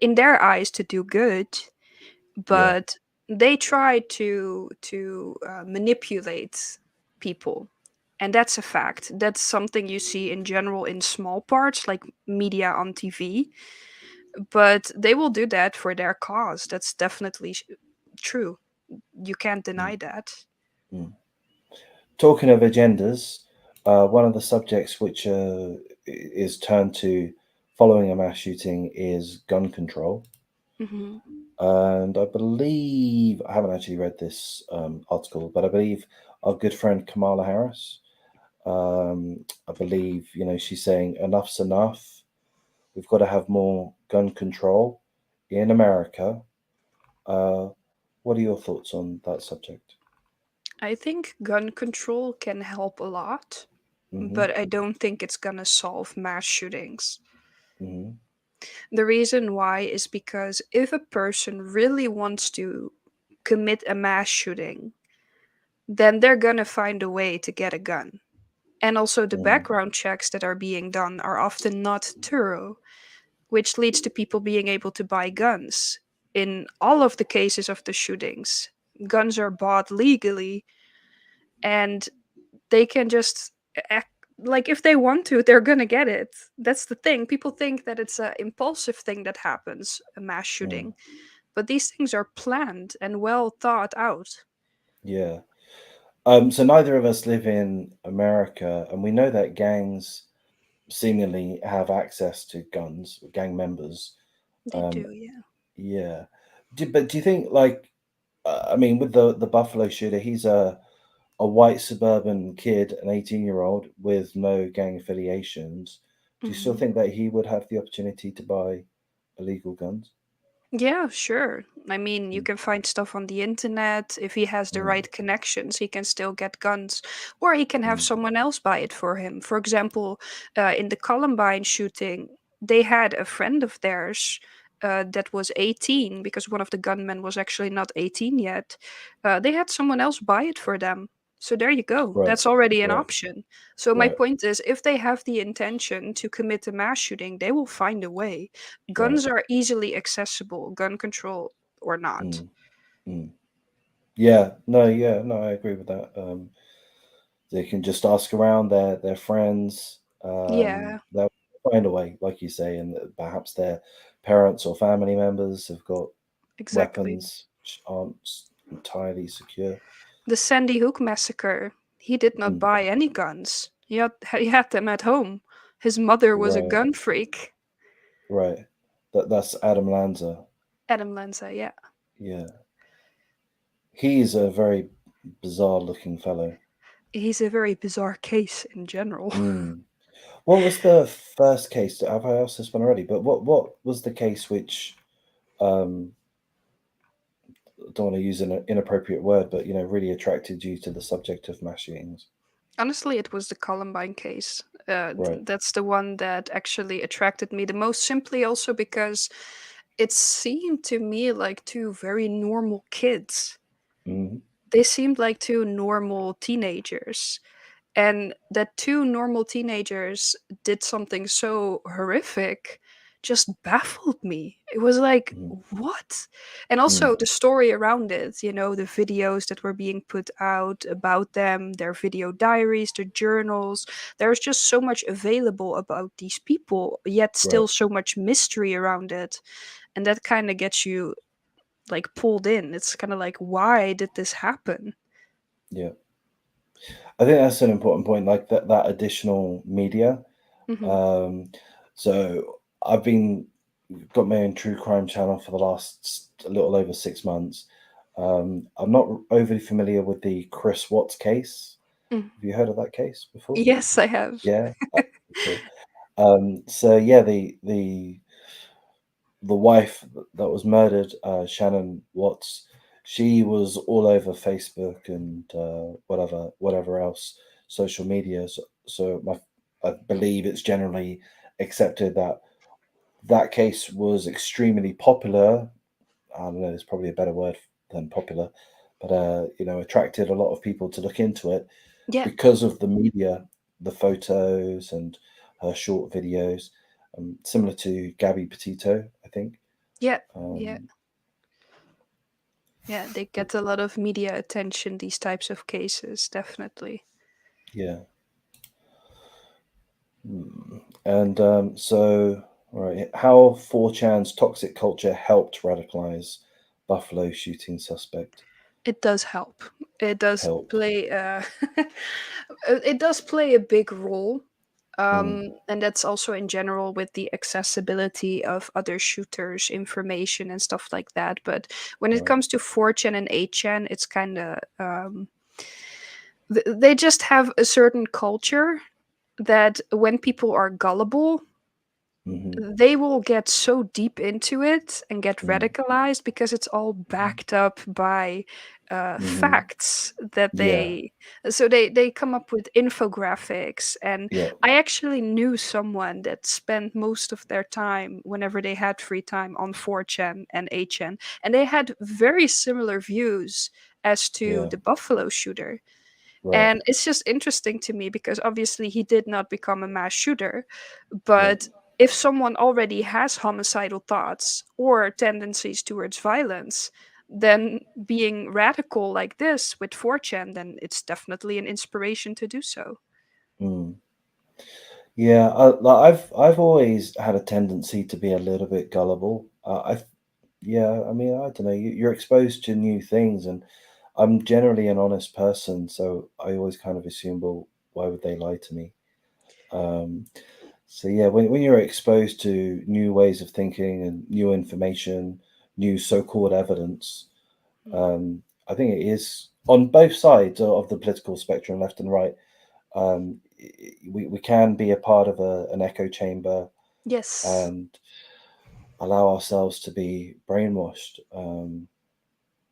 in their eyes, to do good, Yeah. but they try to manipulate people, and that's a fact. That's something you see in general in small parts, like media on TV, but they will do that for their cause. That's definitely true. You can't Mm, deny that. mm. Talking of agendas, one of the subjects which is turned to following a mass shooting is gun control. Hmm. And I believe, I haven't actually read this article, but I believe our good friend Kamala Harris, I believe, she's saying enough's enough. We've got to have more gun control in America. Uh, what are your thoughts on that subject? I think gun control can help a lot, Hmm. but I don't think it's gonna solve mass shootings. Hmm. The reason why is because if a person really wants to commit a mass shooting, then they're gonna find a way to get a gun. And also, the Mm. background checks that are being done are often not thorough, which leads to people being able to buy guns. In all of the cases of the shootings, guns are bought legally, and they can just act like, if they want to, they're gonna get it. That's the thing. People think that it's a impulsive thing that happens, a mass Mm. shooting, but these things are planned and well thought out. Yeah. So neither of us live in America, and we know that gangs seemingly have access to guns, gang members. They Um, do, yeah. yeah. But do you think, like, I mean, with the Buffalo shooter, he's a white suburban kid, an 18-year-old with no gang affiliations. Do you still Hmm. think that he would have the opportunity to buy illegal guns? Yeah, sure. I mean, you Mm. can find stuff on the internet. If he has the Mm. right connections, he can still get guns, or he can have Mm. someone else buy it for him. For example, in the Columbine shooting, they had a friend of theirs that was 18, because one of the gunmen was actually not 18 yet. They had someone else buy it for them. So there you go. Right. That's already an Right. option. So my Right. point is, if they have the intention to commit a mass shooting, they will find a way. Right. Guns are easily accessible, gun control or not. Mm. Mm. Yeah. No. Yeah. No. I agree with that. They can just ask around their friends. Yeah, They'll find a way, like you say, and perhaps their parents or family members have got exactly. weapons which aren't entirely secure. The Sandy Hook massacre. He did not Mm. buy any guns. He had them at home. His mother was a Right. gun freak. Right. That's Adam Lanza. Adam Lanza, yeah. Yeah. He's a very bizarre looking fellow. He's a very bizarre case in general. Mm. What was the first case? Have I asked this one already? But what was the case which um don't want to use an inappropriate word, but really attracted you to the subject of mass shootings? Honestly, it was the Columbine case. Right. That's the one that actually attracted me the most, simply also because it seemed to me like two very normal kids. Mm. They seemed like two normal teenagers. And that two normal teenagers did something so horrific just baffled me. It was like, Mm. what? And Mm. also the story around it, the videos that were being put out about them, their video diaries, their journals. There's just so much available about these people, yet Right. still so much mystery around it. And that kind of gets you like pulled in. It's kind of like, why did this happen? Yeah. I think that's an important point, like that additional media. Hmm. Um, so I've been got my own true crime channel for the last a little over 6 months. I'm not overly familiar with the Chris Watts case. Mm. Have you heard of that case before? Yes, I have. Yeah, cool. So yeah, the wife that was murdered, Shannon Watts, she was all over Facebook and whatever else social media. I believe it's generally accepted that that case was extremely popular. I don't know, there's probably a better word than popular, but attracted a lot of people to look into it Yeah, because of the media, the photos and her short videos, similar to Gabby Petito, I think. yeah, yeah, Um, yeah. They get a lot of media attention, these types of cases, definitely. yeah. And all right, how 4chan's toxic culture helped radicalize Buffalo shooting suspect? It does help. It does Help. play it does play a big role. Mm, And that's also in general with the accessibility of other shooters information and stuff like that. But when it right. comes to 4chan and 8chan, it's kind of they just have a certain culture that when people are gullible, Mm-hmm. they will get so deep into it and get Mm, radicalized because it's all backed up by mm-hmm. facts that Yeah. they come up with infographics. And Yeah. I actually knew someone that spent most of their time whenever they had free time on 4chan and 8chan, and they had very similar views as to Yeah. the Buffalo shooter. Right. And it's just interesting to me because obviously he did not become a mass shooter. Yeah. But if someone already has homicidal thoughts or tendencies towards violence, then being radical like this with 4chan, then it's definitely an inspiration to do so. Mm. Yeah. I've always had a tendency to be a little bit gullible. Yeah. I mean, I don't know. You're exposed to new things, and I'm generally an honest person, so I always kind of assume, well, why would they lie to me? Um, so yeah, when you're exposed to new ways of thinking and new information, new so-called evidence, Mm. I think it is on both sides of the political spectrum, left and right. We can be a part of an echo chamber Yes. and allow ourselves to be brainwashed,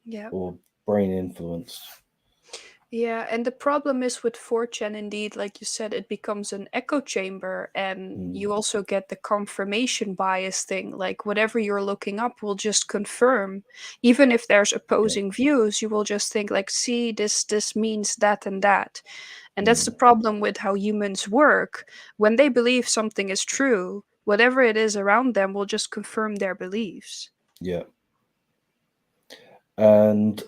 Yeah. or brain influenced. Yeah, and the problem is with 4chan, indeed, like you said, it becomes an echo chamber, and Mm, you also get the confirmation bias thing. Like, whatever you're looking up will just confirm. Even if there's yeah. opposing views, you will just think, like, see, this means that and that. And that's the Mm, problem with how humans work. When they believe something is true, whatever it is around them will just confirm their beliefs. yeah. And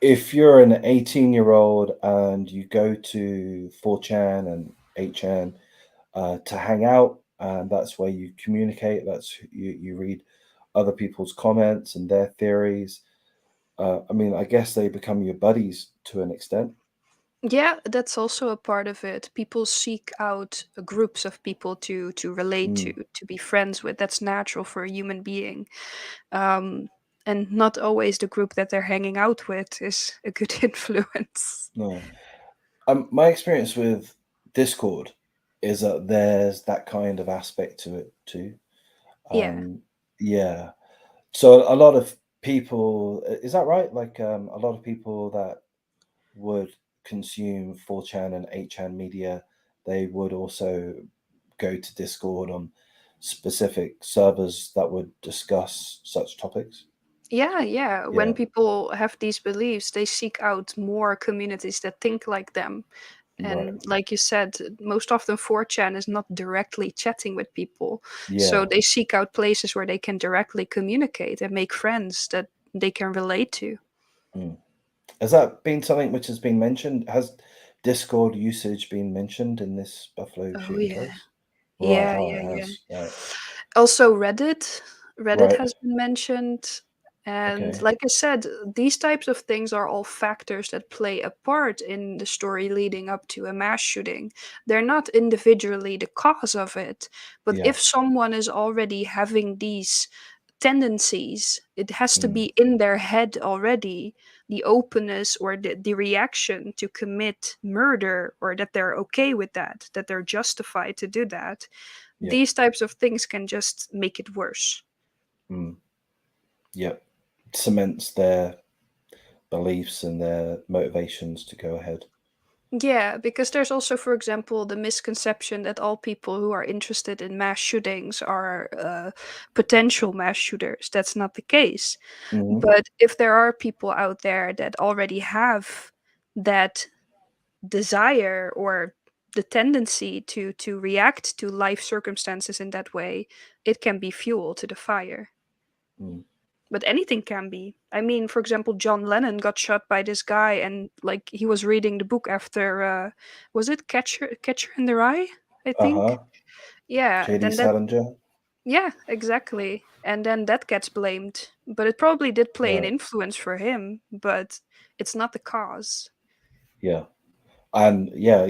if you're an 18-year-old and you go to 4chan and 8chan to hang out, and that's where you communicate, you read other people's comments and their theories. I mean, I guess they become your buddies to an extent. Yeah, that's also a part of it. People seek out groups of people to relate Mm, to be friends with. That's natural for a human being. Um, and not always the group that they're hanging out with is a good influence. no. My experience with Discord is that there's that kind of aspect to it too. Yeah. Um, yeah. So a lot of people, is that right? Like a lot of people that would consume 4chan and 8chan media, they would also go to Discord on specific servers that would discuss such topics. Yeah, yeah. When Yeah, people have these beliefs, they seek out more communities that think like them. right. And like you said, most often 4chan is not directly chatting with people. So Yeah. they seek out places where they can directly communicate and make friends that they can relate to. Mm. Has that been something which has been mentioned? Has Discord usage been mentioned in this Buffalo Oh shooting yeah. case? Right. Yeah, Oh, yeah, it yeah. has. Right. Also Reddit. Reddit Right. has been mentioned. And Okay. like I said, these types of things are all factors that play a part in the story leading up to a mass shooting. They're not individually the cause of it, but Yeah. if someone is already having these tendencies, it has to Mm, be in their head already, the openness or the reaction to commit murder, or that they're okay with that, that they're justified to do that. yeah. These types of things can just make it worse. Mm, yeah. Cements their beliefs and their motivations to go ahead. Yeah, because there's also, for example, the misconception that all people who are interested in mass shootings are potential mass shooters. That's not the case. Hmm. But if there are people out there that already have that desire or the tendency to react to life circumstances in that way, it can be fuel to the fire. Mm. But anything can be. I mean, for example, John Lennon got shot by this guy, and like he was reading the book after, was it Catcher in the Rye? I Uh think. huh. Yeah. JD Then that. Salinger. Yeah, exactly. And then that gets blamed, but it probably did play an Right. influence for him, but it's not the cause. Yeah. And yeah,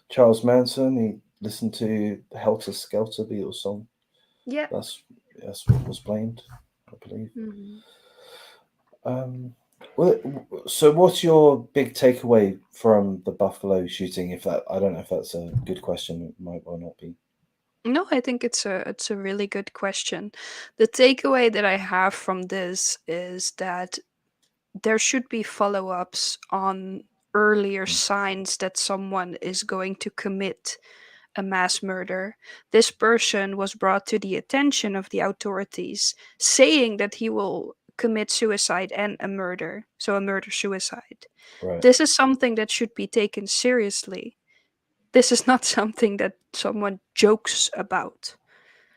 Charles Manson. He listened to the Helter Skelter Beatles song. Yeah. That's that's what was blamed, I believe. Mhm. Um, well, so what's your big takeaway from the Buffalo shooting? If that, I don't know if that's a good question. It might well not be. No, I think it's a really good question. The takeaway that I have from this is that there should be follow-ups on earlier Mm. signs that someone is going to commit a mass murder. This person was brought to the attention of the authorities, saying that he will commit suicide and a murder, so a murder suicide. Right. This is something that should be taken seriously. This is not something that someone jokes about.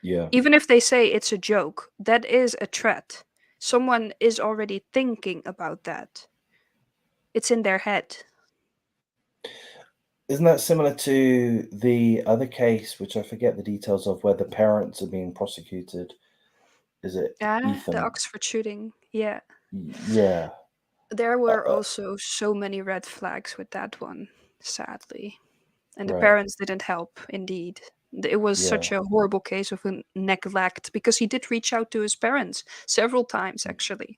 Yeah. Even if they say it's a joke, that is a threat. Someone is already thinking about that. It's in their head. Isn't that similar to the other case, which I forget the details of, where the parents are being prosecuted? Is it Ah, the Ethan? Oxford shooting. Yeah. Yeah. There Uh, were uh, also so many red flags with that one, sadly. And the right. parents didn't help, indeed. It was Yeah. such a horrible case of neglect because he did reach out to his parents several times, actually.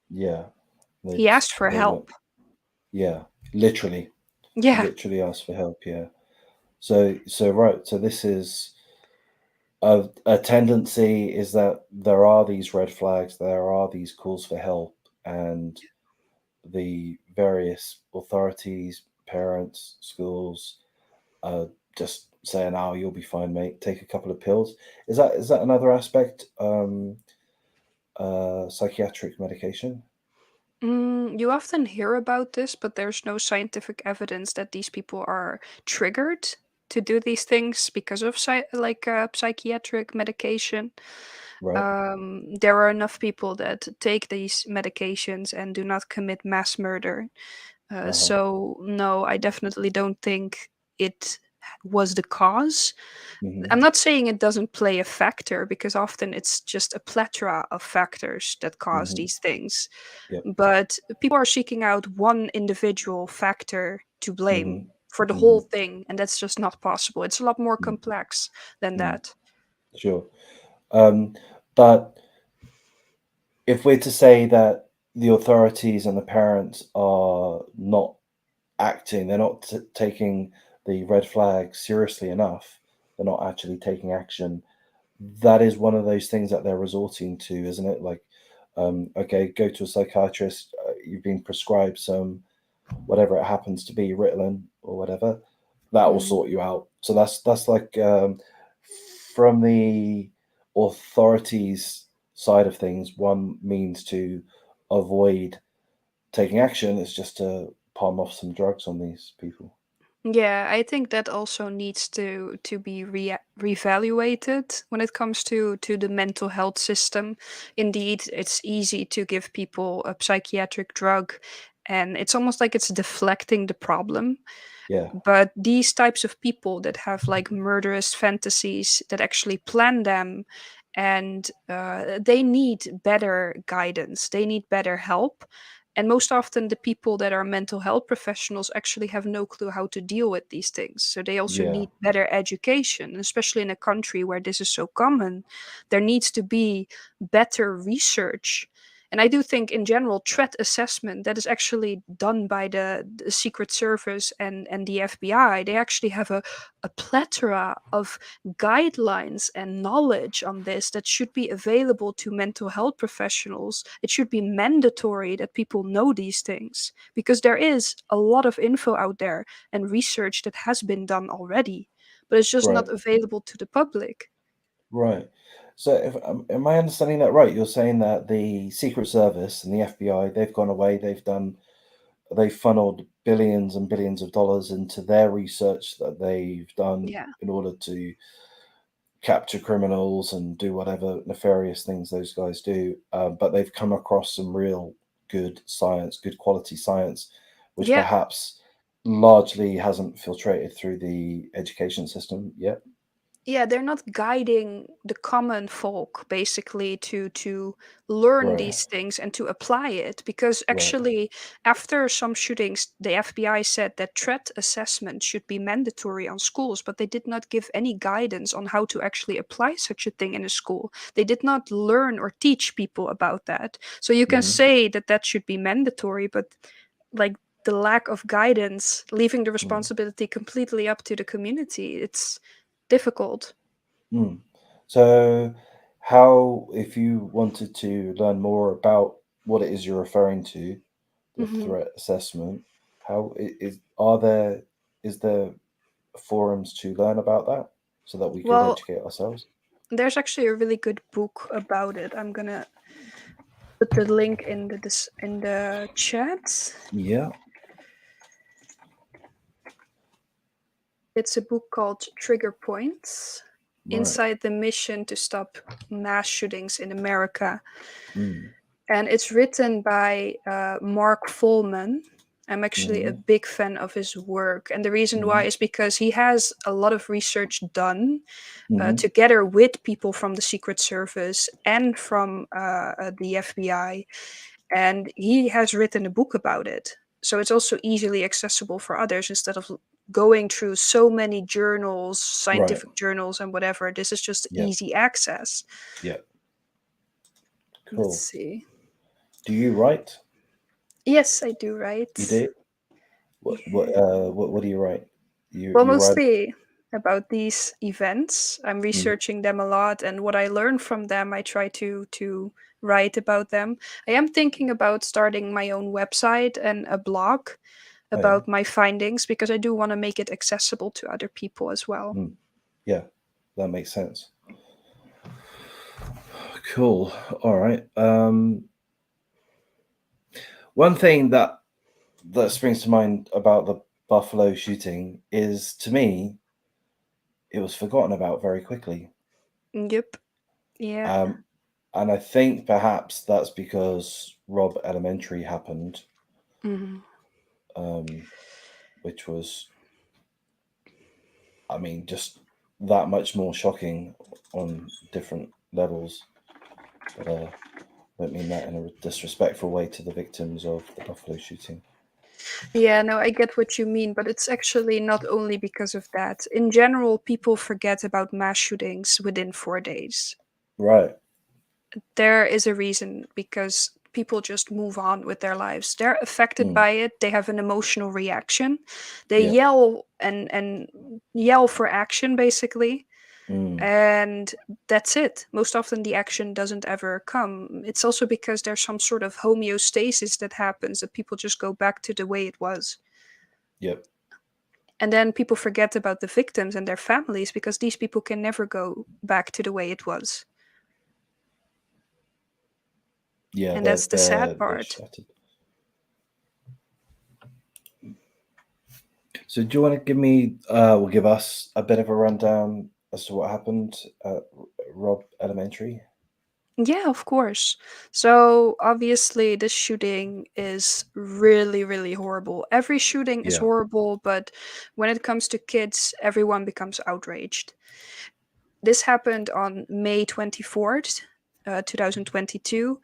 Yeah. They He just asked for they were. help. Yeah. Literally. Yeah. Literally asked for help. Yeah. So right. So this is a tendency is that there are these red flags, there are these calls for help, and the various authorities, parents, schools are just saying, "Oh, you'll be fine, mate. Take a couple of pills." Is that another aspect? Psychiatric medication, You often hear about this, but there's no scientific evidence that these people are triggered to do these things because of psychiatric medication. right? There are enough people that take these medications and do not commit mass murder. Uh huh. So no, I definitely don't think it was the cause. Hmm. I'm not saying it doesn't play a factor because often it's just a plethora of factors that cause Hmm. these things. Yep. But people are seeking out one individual factor to Hmm. blame for the Hmm. whole thing, and that's just not possible. It's a lot more complex than Mm. that. Sure. Um, but if we're to say that the authorities and the parents are not acting, they're not taking the red flag seriously enough, they're not actually taking action, that is one of those things that they're resorting to, isn't it? Like, okay, go to a psychiatrist, you've been prescribed some, whatever it happens to be, Ritalin or whatever, that will Mhm. sort you out. So that's like from the authorities side of things, one means to avoid taking action is just to palm off some drugs on these people. Yeah, I think that also needs to be reevaluated when it comes to the mental health system. Indeed, it's easy to give people a psychiatric drug, and it's almost like it's deflecting the problem. Yeah. But these types of people that have like murderous fantasies that actually plan them and they need better guidance, they need better help. And most often the people that are mental health professionals actually have no clue how to deal with these things, so they also Yeah. need better education, especially in a country where this is so common. There needs to be better research. And I do think, in general, threat assessment that is actually done by the Secret Service and the FBI, they actually have a plethora of guidelines and knowledge on this that should be available to mental health professionals. It should be mandatory that people know these things, because there is a lot of info out there and research that has been done already, but it's just Right. not available to the public. Right. So, if am I understanding that right? You're saying that the Secret Service and the FBI, they've gone away, they've funneled billions and billions of dollars into their research that they've done Yeah. in order to capture criminals and do whatever nefarious things those guys do. But they've come across some real good science, good quality science, which Yeah. perhaps largely hasn't filtrated through the education system yet. Yeah, they're not guiding the common folk basically to learn Right. these things and to apply it, because Right. actually after some shootings the FBI said that threat assessment should be mandatory on schools, but they did not give any guidance on how to actually apply such a thing in a school. They did not learn or teach people about that. So you can Hmm. say that that should be mandatory, but like the lack of guidance, leaving the Mm. responsibility completely up to the community, it's difficult. Mm. So, how, if you wanted to learn more about what it is you're referring to, the Mhm. threat assessment, how is are there is there forums to learn about that so that we could Well, educate ourselves? there's actually a really good book about it. I'm gonna put the link in in the chat. Yeah. It's a book called Trigger Points: Right. Inside the Mission to Stop Mass Shootings in America. Mm. And it's written by Mark Folman. I'm actually a Mm-hmm. big fan of his work, and the reason why Mm-hmm. is because he has a lot of research done Mm-hmm. together with people from the Secret Service and from the FBI, and he has written a book about it. So it's also easily accessible for others instead of going through so many journals, Right. scientific journals, and whatever. This is just Yeah. easy access. Yeah. Let's Cool. see. Do you write? Yes, I do, You right? do? Yeah. What do you write? Well, You write? mostly about these events. I'm Mm. researching them a lot, and what I learn from them, I try to write about them. I am thinking about starting my own website and a blog Oh yeah. about my findings, because I do want to make it accessible to other people as well. Mm. Yeah. That makes sense. Cool. All right. One thing that springs to mind about the Buffalo shooting is, to me, it was forgotten about very quickly. Yep. Yeah. Um, and I think perhaps that's because Robb Elementary happened, Mhm. um, which was, I mean, just that much more shocking on different levels. But I don't mean that in a disrespectful way to the victims of the Buffalo shooting. Yeah, no, I get what you mean, but it's actually not only because of that. In general, people forget about mass shootings within 4 days. Right. There is a reason, because people just move on with their lives. They're affected Mm. by it. They have an emotional reaction. They Yeah. yell and yell for action basically. Mm. And that's it. Most often the action doesn't ever come. It's also because there's some sort of homeostasis that happens, that people just go back to the way it was. Yep. And then people forget about the victims and their families, because these people can never go back to the way it was. Yeah. And that's the sad They're part. shattered. So do you want to give me, or give us a bit of a rundown as to what happened at Robb Elementary? Yeah, of course. So obviously, this shooting is really, really horrible. Every shooting is Yeah. horrible, but when it comes to kids, everyone becomes outraged. This happened on May 24th, 2022.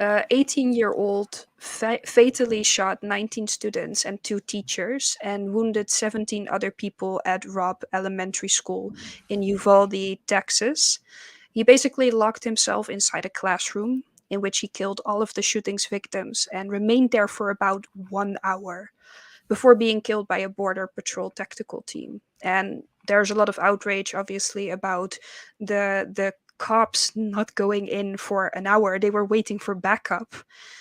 18-year-old fatally shot 19 students and 2 teachers and wounded 17 other people at Robb Elementary School in Uvalde, Texas. He basically locked himself inside a classroom in which he killed all of the shooting's victims and remained there for about 1 hour before being killed by a border patrol tactical team. And there's a lot of outrage, obviously, about the cops not going in for an hour. They were waiting for backup.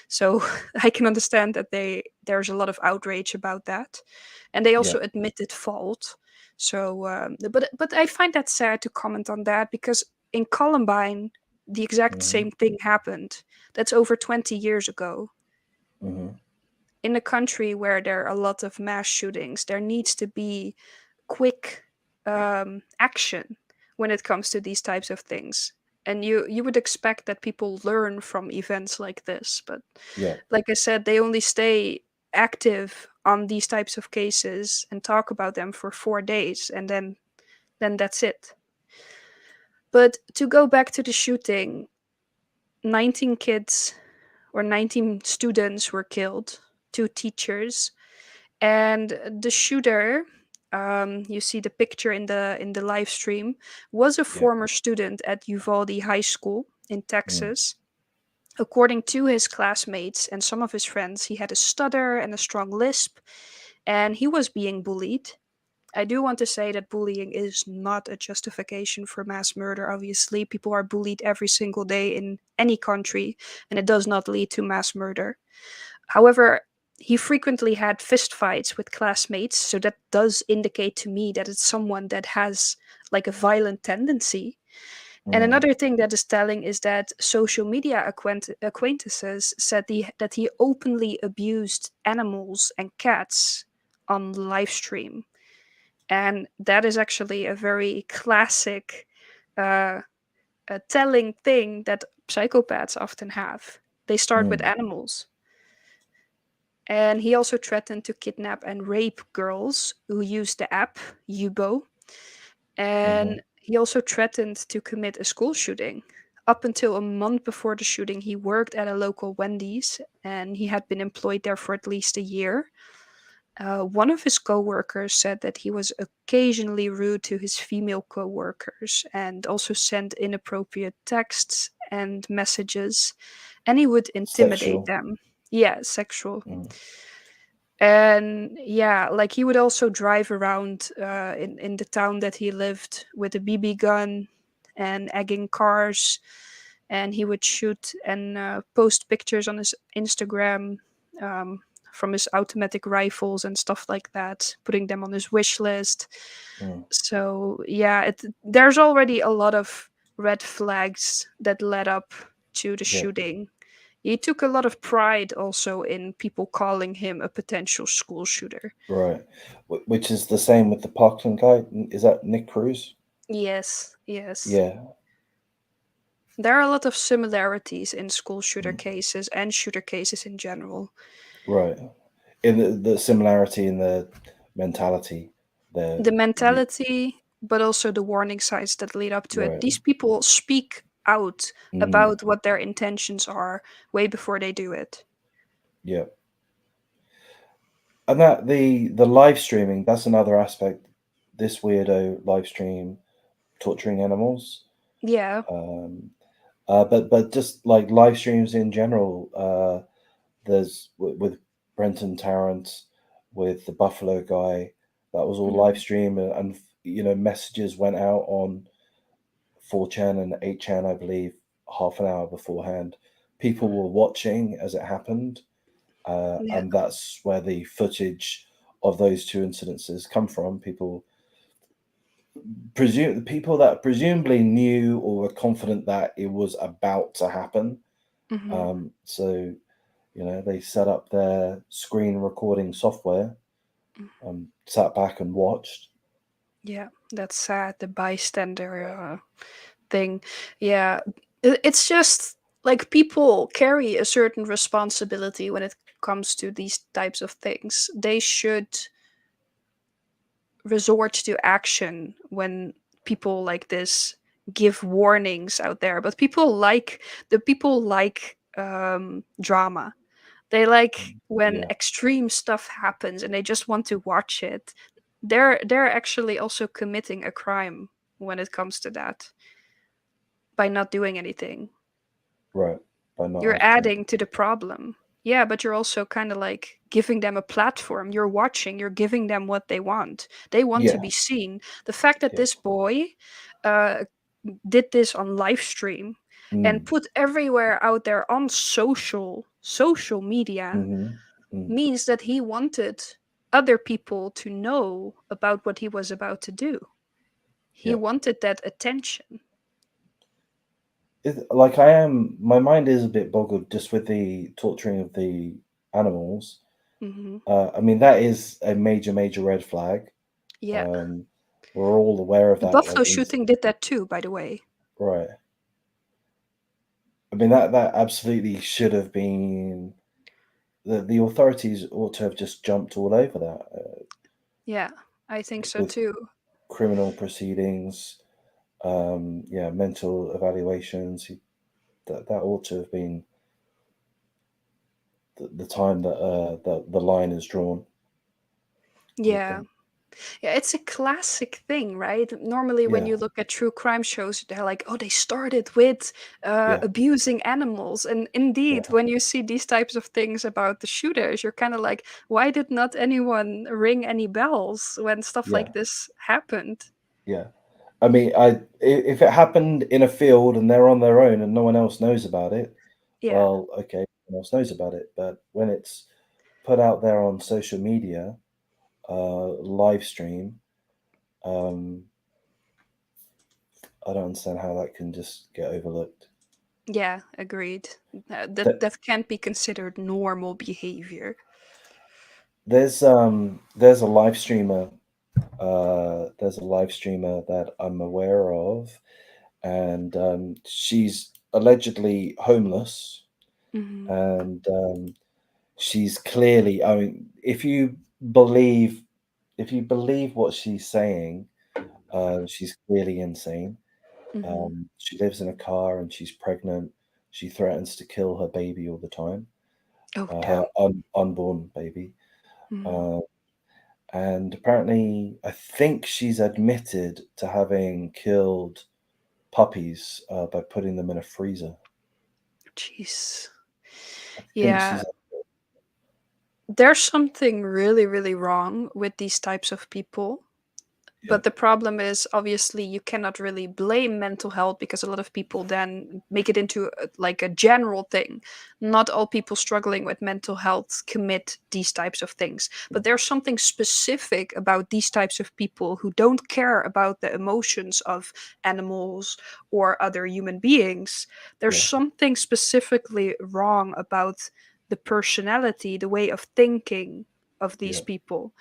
So I can understand that there's a lot of outrage about that, and they Yeah. also admitted fault. So, but I find that sad to comment on that because in Columbine, the exact Hmm. same thing happened. That's over 20 years ago. Hmm. In a country where there are a lot of mass shootings, there needs to be quick action when it comes to these types of things. And you would expect that people learn from events like this, but Yeah. like I said, they only stay active on these types of cases and talk about them for 4 days, and then that's it. But to go back to the shooting, 19 kids or 19 students were killed, 2 teachers. And the shooter, you see the picture in the live stream, was a Yeah. former student at Uvalde High School in Mm. Texas. According to his classmates and some of his friends, he had a stutter and a strong lisp, and he was being bullied. I do want to say that bullying is not a justification for mass murder. Obviously, people are bullied every single day in any country, and it does not lead to mass murder. However, he frequently had fistfights with classmates, so that does indicate to me that it's someone that has like a violent tendency. And Mm. another thing that is telling is that social media acquaintances said that he openly abused animals and cats on live stream. And that is actually a very classic, uh, telling thing that psychopaths often have. They start with Mm. animals. And he also threatened to kidnap and rape girls who used the app Yubo. Hmm. And he also threatened to commit a school shooting. Up until a month before the shooting, he worked at a local Wendy's and he had been employed there for at least a year. One of his coworkers said that he was occasionally rude to his female coworkers and also sent inappropriate texts and messages, and he would intimidate Sexual. them. Yeah, sexual. Mm. And yeah, like he would also drive around in the town that he lived with a BB gun and egging cars, and he would shoot and post pictures on his Instagram, um, from his automatic rifles and stuff like that, putting them on his wish list. Mm. So yeah, there's already a lot of red flags that led up to the Yeah. shooting. He took a lot of pride also in people calling him a potential school shooter. Right. Which is the same with the Parkland guy. Is that Nick Cruz? Yes, yes. Yeah. There are a lot of similarities in school shooter Mm. cases and shooter cases in general. Right. In the similarity in the mentality there. The Yeah. mentality, but also the warning signs that lead up to it. Right. These people speak out Hmm. about what their intentions are way before they do it. Yeah. And that the live streaming, that's another aspect. This weirdo live stream torturing animals. Yeah. Um, but just like live streams in general, there's with Brenton Tarrant, with the Buffalo guy, that was all live Mhm. stream, and messages went out on 4chan and 8chan, I believe, half an hour beforehand. People were watching as it happened, Yeah. and that's where the footage of those two incidences come from. People that presumably knew or were confident that it was about to happen. Hmm. So they set up their screen recording software, sat back and watched. Yeah, that's sad. The bystander thing. Yeah, it's just like people carry a certain responsibility when it comes to these types of things. They should resort to action when people like this give warnings out there, but people like drama. They like when Yeah. extreme stuff happens and they just want to watch it. They're actually also committing a crime when it comes to that by not doing anything. Right. By not You're acting. adding to the problem. Yeah, but you're also kind of like giving them a platform. You're watching, you're giving them what they want. They want to Yeah. be seen. The fact that Yeah. this boy uh, did this on live stream and Mm. put everywhere out there on social media Mm-hmm. Mm. means that he wanted other people to know about what he was about to do. He Yeah. wanted that attention. Like I am, my mind is a bit boggled just with the torturing of the animals. Hmm. I mean, that is a major, major red flag. Yeah. Um, we're all aware of The that. buffalo shooting did that too, by the way. Right. I mean, that absolutely should have been. The authorities ought to have just jumped all over that Yeah, I think so with too. criminal proceedings, yeah, mental evaluations. That ought to have been the time that the line is drawn with Yeah. them. Yeah, it's a classic thing, right? Normally, when Yeah, you look at true crime shows, they're like, oh, they started with yeah, abusing animals. And indeed, yeah, when you see these types of things about the shooters, you're kind of like, why did not anyone ring any bells when stuff yeah, like this happened? yeah. I mean, if it happened in a field and they're on their own and no one else knows about it, Yeah. well, okay, no one else knows about it. But when it's put out there on social media, live stream, um, I don't understand how that can just get overlooked. Yeah, agreed. That That that can't be considered normal behavior. there's a live streamer there's a live streamer that I'm aware of, and she's allegedly homeless, Hmm. and she's clearly. I mean, believe if you believe what she's saying, she's clearly insane. Hmm. She lives in a car and she's pregnant. She threatens to kill her baby all the time, Oh, her damn. unborn baby. Hmm. Uh, and apparently, I think she's admitted to having killed puppies by putting them in a freezer. Jeez. I think Yeah, she's there's something really, really wrong with these types of people. yeah, But the problem is, obviously, you cannot really blame mental health because a lot of people then make it into like a general thing. Not all people struggling with mental health commit these types of things. But there's something specific about these types of people who don't care about the emotions of animals or other human beings. There's yeah, something specifically wrong about the personality, the way of thinking of these yeah, people.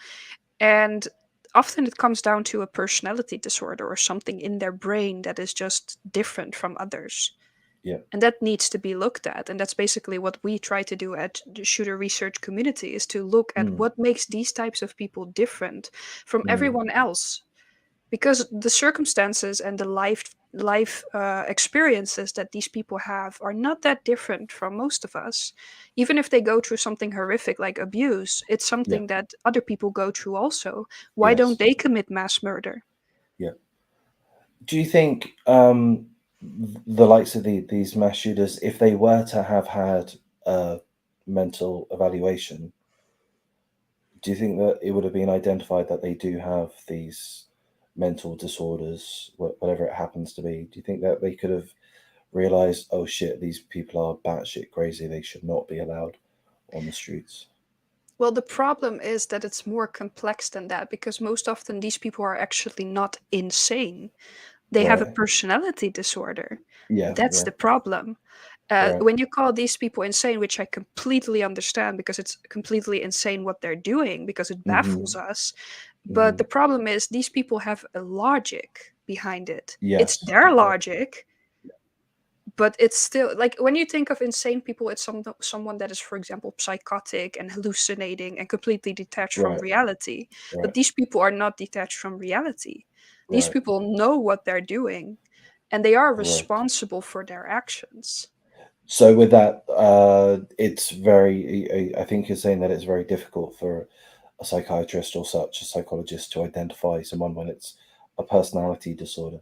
And often it comes down to a personality disorder or something in their brain that is just different from others. yeah, And that needs to be looked at. And that's basically what we try to do at the shooter research community is to look at mm, what makes these types of people different from mm, everyone else, because the circumstances and the life experiences that these people have are not that different from most of us. Even if they go through something horrific like abuse, it's yeah, something that other people go through also. Why don't yes, they commit mass murder? yeah. Do you think the likes of these mass shooters, if they were to have had a mental evaluation, do you think that it would have been identified that they do have these mental disorders, whatever it happens to be? Do you think that they could have realized, oh shit, these people are batshit crazy. They should not be allowed on the streets. Well, the problem is that it's more complex than that because most often these people are actually not insane. They have a Right. personality disorder. Yeah. That's Yeah. the problem. Right. When you call these people insane, which I completely understand because it's completely insane what they're doing because it Mm-hmm. baffles us. But Mm-hmm. the problem is, these people have a logic behind it. It's Yes. their Yeah. logic, but it's still like when you think of insane people, it's someone that is, for example, psychotic and hallucinating and completely detached from Right. reality. But Right. these people are not detached from reality. These Right. people know what they're doing, and they are Right. responsible for their actions. So with that, it's very. I think you're saying that it's very difficult for a psychiatrist or such a psychologist to identify someone when it's a personality disorder.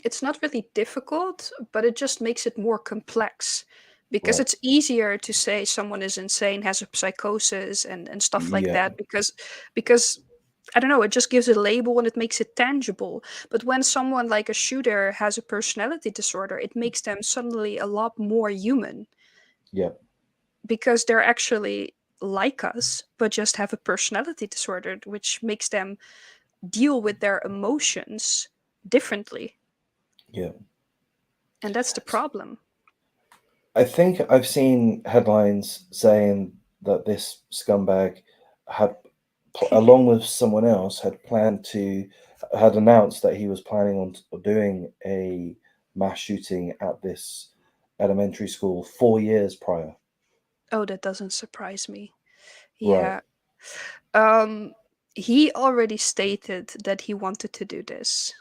It's not really difficult, but it just makes it more complex because Right. it's easier to say someone is insane, has a psychosis, and stuff like Yeah. that because I don't know, it just gives a label and it makes it tangible. But when someone like a shooter has a personality disorder, it makes them suddenly a lot more human Yeah. because they're actually like us, but just have a personality disorder, which makes them deal with their emotions differently. Yeah. And that's the problem. I think I've seen headlines saying that this scumbag had, along with someone else, had announced that he was planning on doing a mass shooting at this elementary school 4 years prior. Oh, that doesn't surprise me. Right. Yeah. Um, he already stated that he wanted to do this.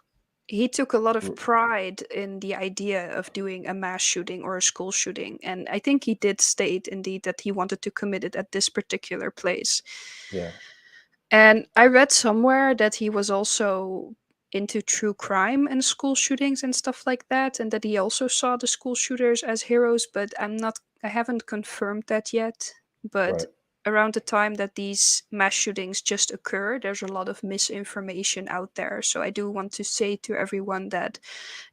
He took a lot of R- pride in the idea of doing a mass shooting or a school shooting. And I think he did state indeed that he wanted to commit it at this particular place. Yeah. And I read somewhere that he was also into true crime and school shootings and stuff like that, and that he also saw the school shooters as heroes, but I haven't confirmed that yet. But Right. around the time that these mass shootings just occur, there's a lot of misinformation out there. So I do want to say to everyone that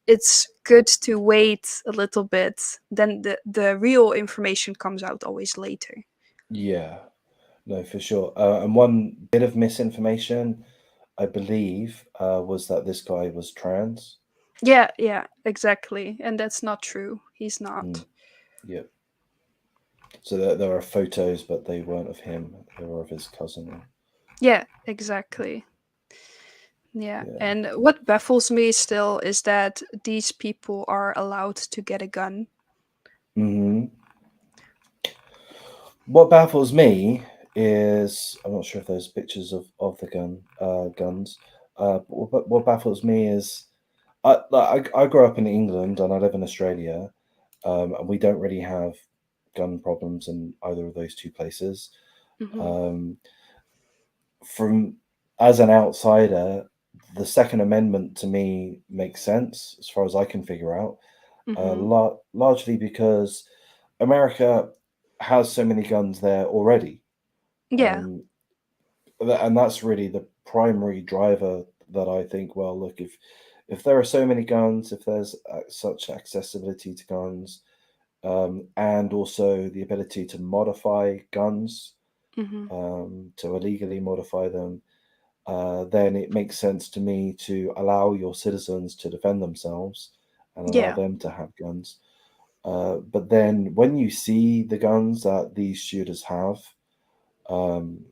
it's good to wait a little bit. Then the real information comes out always later. Yeah. No, for sure. And one bit of misinformation, I believe, was that this guy was trans. Yeah, yeah, exactly. And that's not true. He's Mm, not. yeah. So there are photos, but they weren't of him. They were of his cousin. Yeah, exactly. Yeah. Yeah. And what baffles me still is that these people are allowed to get a gun. Hmm. What baffles me is I'm not sure if there's pictures of the guns. What baffles me is I grew up in England and I live in Australia, and we don't really have gun problems in either of those two places. Hmm. Um, from as an outsider, the Second Amendment to me makes sense as far as I can figure out. Hmm. Largely because America has so many guns there already, Yeah. um, and that's really the primary driver that I think. Well, look, if there are so many guns, if there's such accessibility to guns, and also the ability to modify guns, Hmm. to illegally modify them, then it makes sense to me to allow your citizens to defend themselves and allow Yeah. them to have guns. But then when you see the guns that these shooters have, um,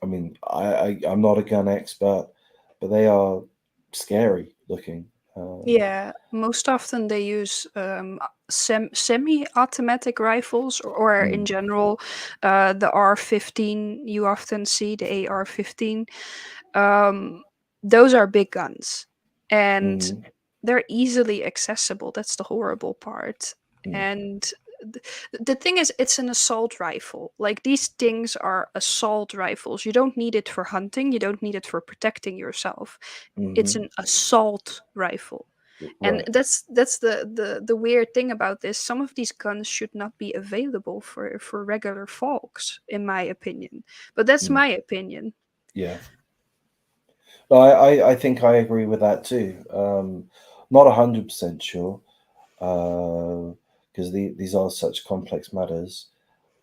I mean, I'm not a gun expert, but they are scary looking. Yeah. Most often they use semi-automatic rifles, or in Mm, general, the R15 you often see, the AR-15. Those are big guns, and mm, they're easily accessible. That's the horrible part. mm, And the thing is, it's an assault rifle. Like, these things are assault rifles. You don't need it for hunting, you don't need it for protecting yourself. It's hmm. an assault rifle. And Right. that's the weird thing about this. Some of these guns should not be available for regular folks, in my opinion. But that's Mm, my opinion. yeah. No, I think I agree with that too. Not 100% sure, because these are such complex matters.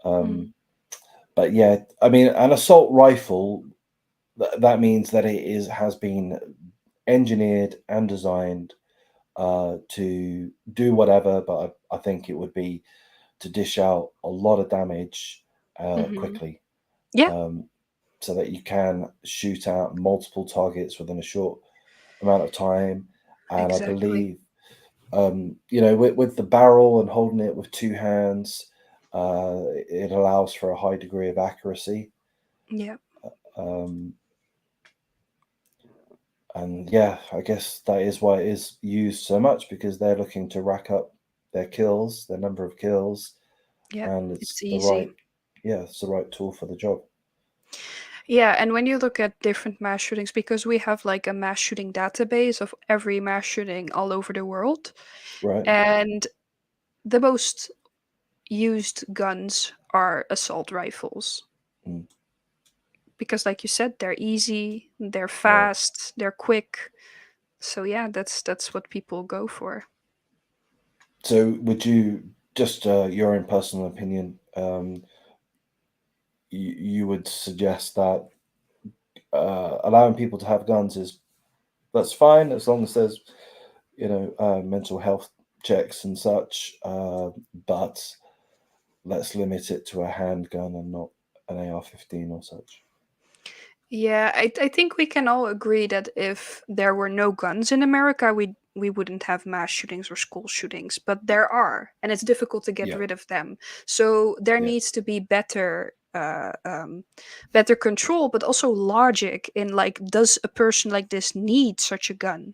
Mm. Um, but yeah, I mean, an assault rifle, that means that it has been engineered and designed to do whatever, but I think it would be to dish out a lot of damage Hmm. quickly, Yeah, um, so that you can shoot out multiple targets within a short amount of time. And I exactly. believe, with the barrel and holding it with two hands, it allows for a high degree of accuracy. Yeah. Um, And yeah, I guess that is why it is used so much, because they're looking to rack up their kills, their number of kills, Yeah, and it's easy. it's the right tool for the job, Yeah, and when you look at different mass shootings, because we have like a mass shooting database of every mass shooting all over the world, right? and the most used guns are assault rifles. Mm, Because like you said, they're easy, they're right. fast, they're quick. So yeah, that's what people go for. So, would you just your own personal opinion? You would suggest that allowing people to have guns is that's fine as long as there's mental health checks and such, but let's limit it to a handgun and not an AR-15 or such. Yeah, I think we can all agree that if there were no guns in America, we wouldn't have mass shootings or school shootings, but there are, and it's difficult to get Yeah, rid of them. So there yeah, needs to be better control, but also logic in like, does a person like this need such a gun?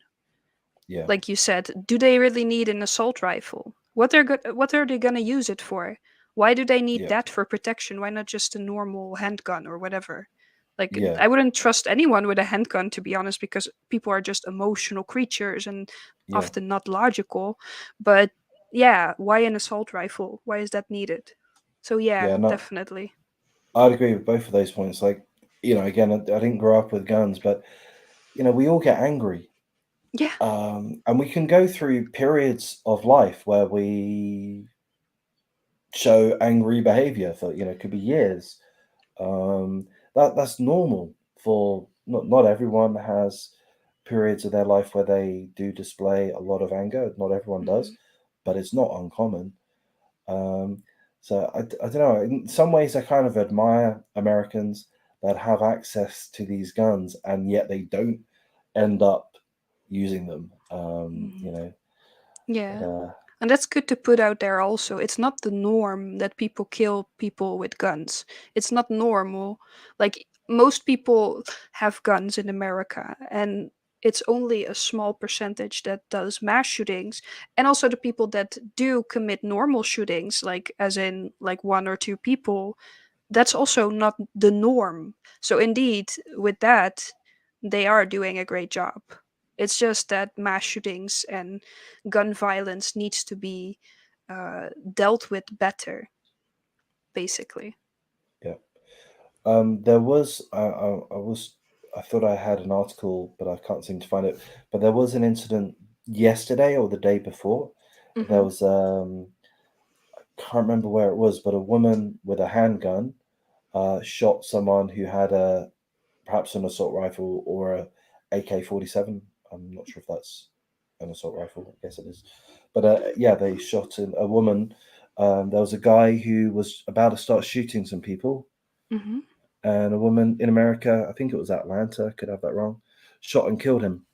yeah, Like you said, do they really need an assault rifle? What are they gonna use it for? Why do they need yeah, that for protection? Why not just a normal handgun or whatever? Like, yeah, I wouldn't trust anyone with a handgun, to be honest, because people are just emotional creatures and yeah, often not logical. But yeah, why an assault rifle? Why is that needed? So yeah, yeah. No, definitely. I'd agree with both of those points. Like, again, I didn't grow up with guns, but we all get angry, Yeah. and we can go through periods of life where we show angry behavior for it could be years. That's normal. For not everyone has periods of their life where they do display a lot of anger. Not everyone does, Mhm. but it's not uncommon. Um, so I don't know. In some ways, I kind of admire Americans that have access to these guns and yet they don't end up using them. Mhm. But Yeah. And that's good to put out there also. It's not the norm that people kill people with guns. It's not normal. Like, most people have guns in America, and it's only a small percentage that does mass shootings. And also the people that do commit normal shootings, like as in like one or two people, that's also not the norm. So indeed, with that, they are doing a great job. It's just that mass shootings and gun violence needs to be dealt with better, basically. yeah, there was I thought I had an article, but I can't seem to find it. But there was an incident yesterday or the day before. There Hmm. was can't remember where it was, but a woman with a handgun shot someone who had perhaps an assault rifle or a AK-47. I'm not sure if that's an assault rifle. I guess it is. But yeah, they shot a woman. There was a guy who was about to start shooting some people, Hmm. and a woman in America, I think it was Atlanta, could have that wrong, shot and killed him.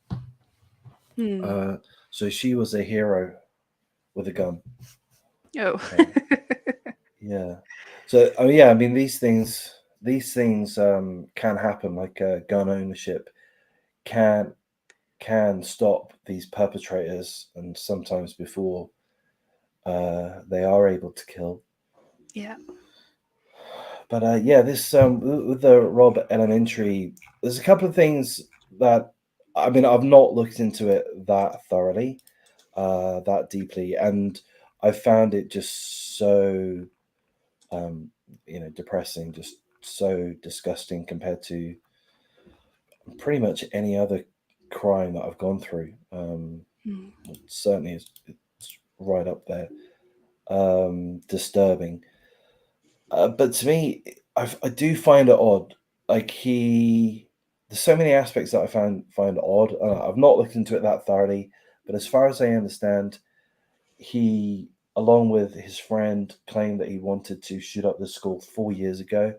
Hmm. Uh, so she was a hero with a gun. Oh. Uh, yeah. So yeah, I mean these things can happen. Like gun ownership can can stop these perpetrators, and sometimes before they are able to kill. Yeah. But yeah, this with the Robb Elementary, there's a couple of things that I mean I've not looked into it that thoroughly, that deeply, and I found it just so um, depressing, just so disgusting compared to pretty much any other crime that I've gone through. Hmm. It certainly is it's right up there. Disturbing. But to me, I do find it odd. Like there's so many aspects that I find odd. I've not looked into it that thoroughly, but as far as I understand, he, along with his friend, claimed that he wanted to shoot up the school 4 years ago.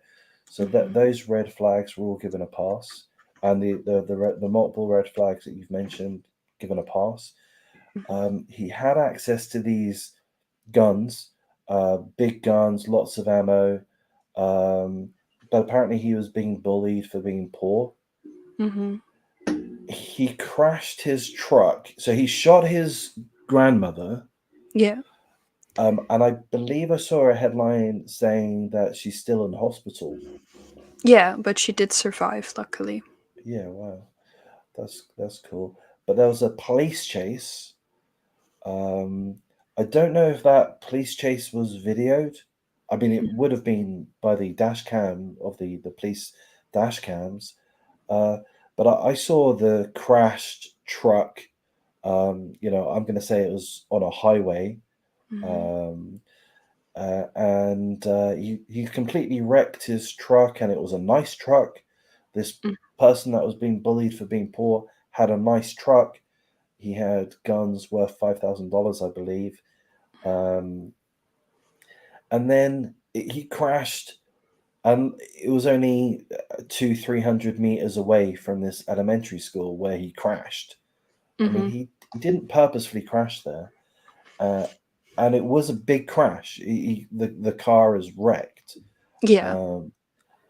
So that Hmm. those red flags were all given a pass, and the multiple red flags that you've mentioned given a pass. Hmm. He had access to these guns, big guns, lots of ammo. Um, but apparently he was being bullied for being poor. Hmm. he crashed his truck. So he shot his grandmother. Yeah. And I believe I saw a headline saying that she's still in hospital. Yeah, but she did survive, luckily. Yeah, wow, that's cool. But there was a police chase. Um, I don't know if that police chase was videoed. I mean, it would have been by the dash cam of the police dash cams. Uh, but I saw the crashed truck. I'm going to say it was on a highway. Mm-hmm. Um, and he completely wrecked his truck, and it was a nice truck. This person that was being bullied for being poor had a nice truck. He had guns worth $5,000, I believe. Um, and then he crashed, and it was only 300 meters away from this elementary school where he crashed. I mean, Mm-hmm. he didn't purposefully crash there, uh, and it was a big crash. The car is wrecked. Yeah. Um,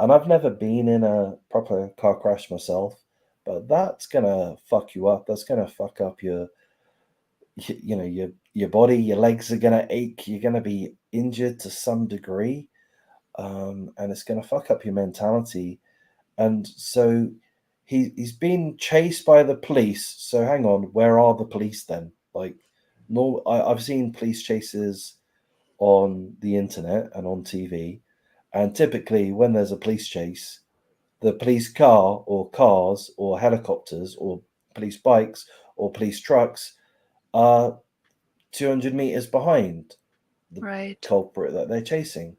and I've never been in a proper car crash myself, but that's gonna fuck you up. That's gonna fuck up your body. Your legs are gonna ache. You're gonna be injured to some degree, and it's gonna fuck up your mentality. And so he's been chased by the police. So hang on, where are the police then? Like, no, I've seen police chases on the internet and on TV, and typically when there's a police chase, the police car or cars or helicopters or police bikes or police trucks are 200 meters behind the Right. culprit that they're chasing.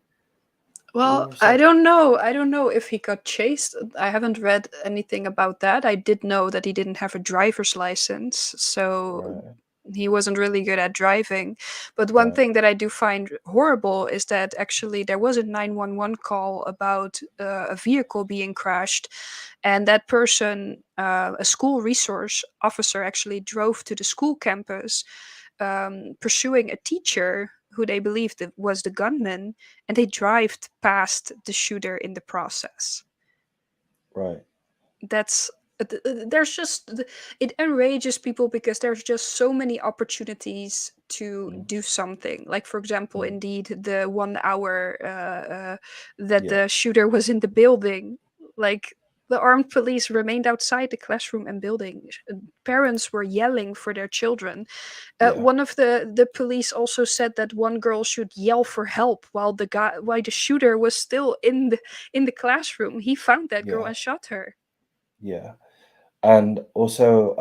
Well, All of a I sudden, don't know. I don't know if he got chased. I haven't read anything about that. I did know that he didn't have a driver's license, so right, he wasn't really good at driving. But one right, thing that I do find horrible is that actually there was a 911 call about a vehicle being crashed, and that person, a school resource officer, actually drove to the school campus pursuing a teacher who they believed was the gunman, and they drived past the shooter in the process. right. That's there's just it enrages people because there's just so many opportunities to Mm, do something, like for example, mm, indeed the 1 hour that yeah, the shooter was in the building. Like, the armed police remained outside the classroom and building. Parents were yelling for their children. yeah, One of the police also said that one girl should yell for help while the shooter was still in the classroom. He found that girl yeah, and shot her. yeah. And also,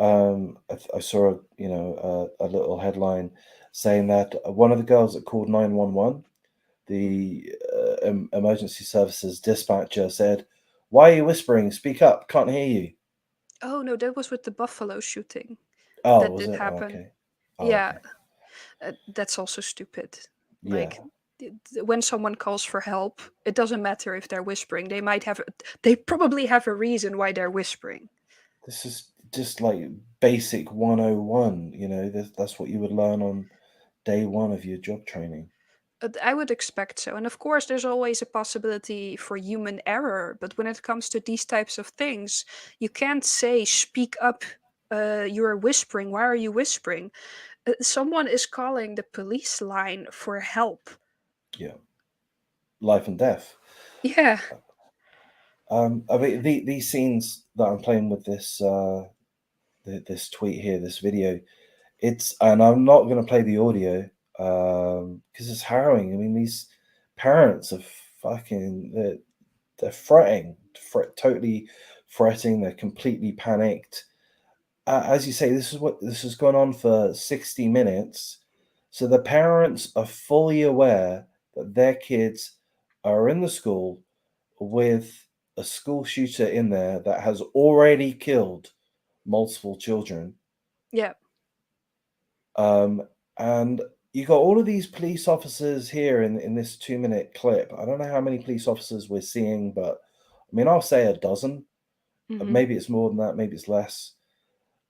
I saw a little headline saying that one of the girls that called 911, the emergency services dispatcher said, "Why are you whispering? Speak up! Can't hear you." Oh no, that was with the Buffalo shooting. Oh, That was did it? Oh, happen. okay. Oh, Yeah, okay. that's also stupid. Yeah. Like, when someone calls for help, it doesn't matter if they're whispering. They probably have a reason why they're whispering. This is just like basic 101, that's what you would learn on day one of your job training. I would expect so. And of course, there's always a possibility for human error. But when it comes to these types of things, you can't say, speak up. You're whispering. Why are you whispering? Someone is calling the police line for help. Yeah. Life and death. Yeah. I mean, these scenes that I'm playing with this tweet here, this video, and I'm not going to play the audio because it's harrowing. I mean, these parents are they're fretting, totally fretting. They're completely panicked. As you say, this has gone on for 60 minutes. So the parents are fully aware that their kids are in the school with a school shooter in there that has already killed multiple children. Yeah. Um, and you got all of these police officers here in this 2 minute clip. I don't know how many police officers we're seeing, but I mean, I'll say a dozen. Hmm. Maybe it's more than that, maybe it's less.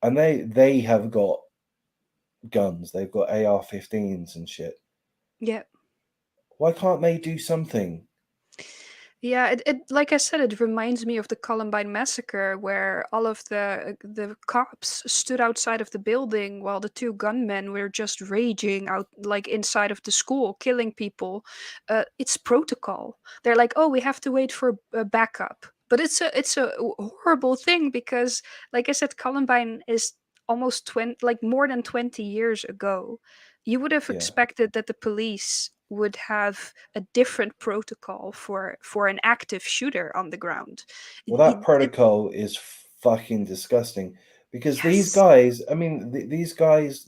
And they have got guns. They've got AR-15s and shit. Yeah. Why can't they do something? Yeah, it like I said, it reminds me of the Columbine massacre, where all of the cops stood outside of the building while the two gunmen were just raging out, like inside of the school, killing people. It's protocol. They're like, oh, we have to wait for a backup, but it's a horrible thing because, like I said, Columbine is almost 20, like more than 20 years ago. You would have Yeah. expected that the police would have a different protocol for an active shooter on the ground. Well, that It protocol is fucking disgusting because these yes, guys, I mean, these guys,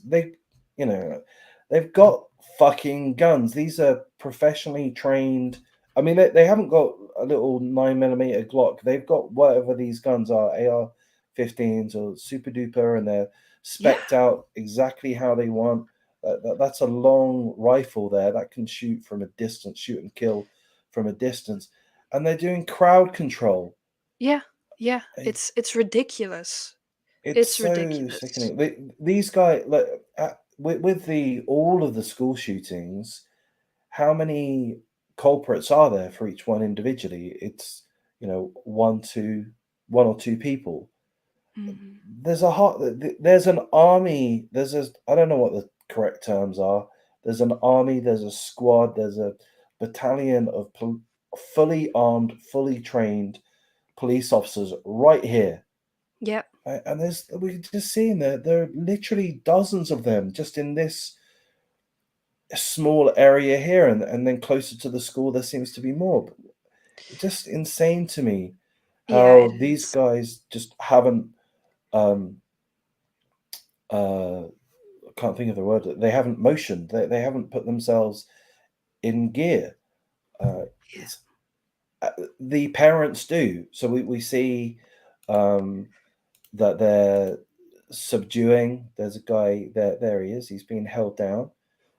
you know, they've got fucking guns. These are professionally trained. I mean, they haven't got a little 9mm Glock. They've got whatever these guns are, AR-15s or super duper, and they're yeah, specced out exactly how they want. That's a long rifle there that can shoot from a distance, shoot and kill from a distance, and they're doing crowd control. yeah, yeah. It's It's ridiculous. it's It's so ridiculous. sickening. These guys, like, with the all of the school shootings, how many culprits are there for each one individually? It's, one or two people. Mhm. There's a hot. There's an army. There's a. I don't know what the correct terms are. There's an army. There's a squad. There's a battalion of fully armed, fully trained police officers right here. Yeah, And we're just seeing there are literally dozens of them just in this small area here, and then closer to the school there seems to be more. But it's just insane to me yeah, it how these is. guys just haven't um uh I can't think of the word. They haven't motioned. They haven't put themselves in gear. Yeah, It's The parents do. So we see um that they're subduing. There's a guy there. There he is. He's being held down,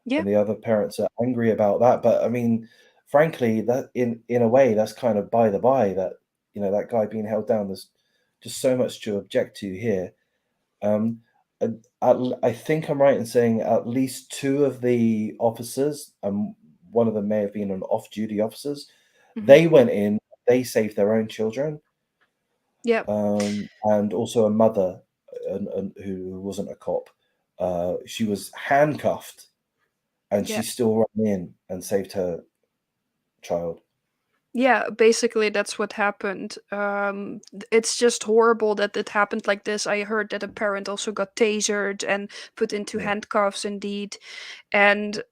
yeah, and the other parents are angry about that. But I mean, frankly, that in a way, that's kind of by the by. That that guy being held down. There's just so much to object to here. Um, I think I'm right in saying at least two of the officers, one of them may have been an off-duty officers. hmm, They went in. They saved their own children, yeah, and also a mother, who wasn't a cop. She was handcuffed, and yeah. she still ran in and saved her child. Yeah, basically that's what happened. It's just horrible that it happened like this. I heard that a parent also got tasered and put into Yeah, handcuffs, indeed. And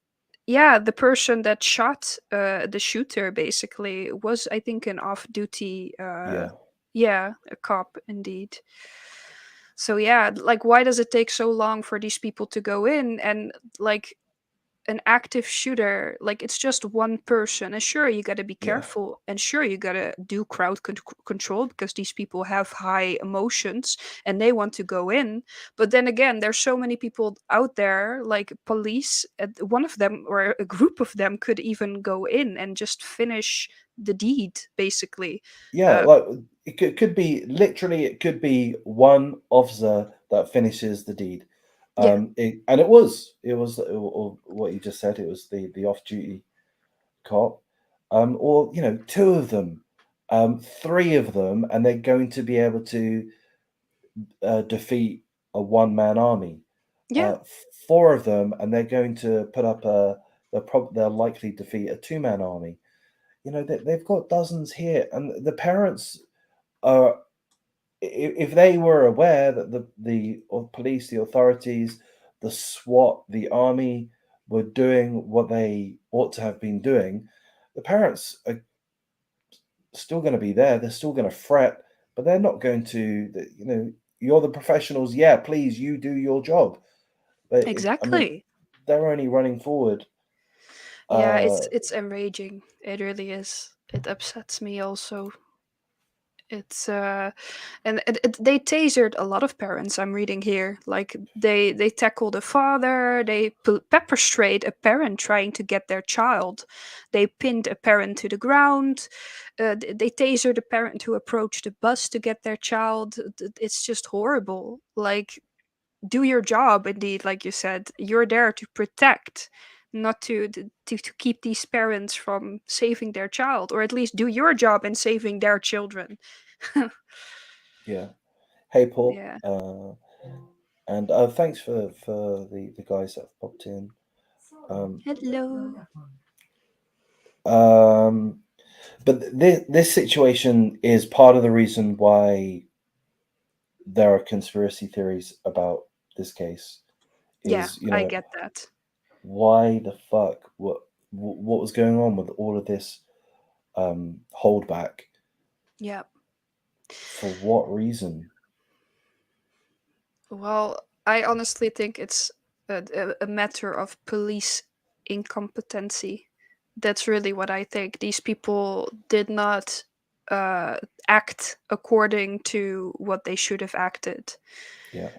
yeah, the person that shot the shooter basically was, I think, an off-duty, yeah, yeah, a cop, indeed. So yeah, like why does it take so long for these people to go in and like an active shooter, like it's just one person, and sure you got to be yeah, careful, and sure you got to do control because these people have high emotions and they want to go in. But then again, there's so many people out there, like police, one of them or a group of them could even go in and just finish the deed, basically. yeah. uh Like it could be literally, it could be one officer that finishes the deed. yeah, And it was or what you just said. It was the off-duty cop, or two of them, three of them, and they're going to be able to defeat a one-man army. yeah, Four of them, and they're going to put up they'll likely defeat a two-man army. They've got dozens here, and the parents are, if they were aware that the police, the authorities, the SWAT, the army were doing what they ought to have been doing, the parents are still going to be there. They're still going to fret, but they're not going to. You're the professionals. Yeah, please, you do your job. But I mean, exactly. they're only running forward. Yeah, Uh, it's enraging, it really is. It upsets me also. It's and they tasered a lot of parents. I'm reading here, like they tackled a father, they pepper sprayed a parent trying to get their child, they pinned a parent to the ground, they tasered a parent who approached the bus to get their child. It's just horrible. Like, do your job, indeed, like you said. You're there to protect. not to keep these parents from saving their child, or at least do your job in saving their children. Yeah. Hey, Paul. Yeah. And thanks for the guys that have popped in. Um, Hello. um, but this situation is part of the reason why there are conspiracy theories about this case. Yeah, Is I get that. why the fuck what was going on with all of this holdback? Yeah. For what reason? Well, I honestly think it's a matter of police incompetency. That's really what I think. These people did not uh, act according to what they should have acted. Yeah,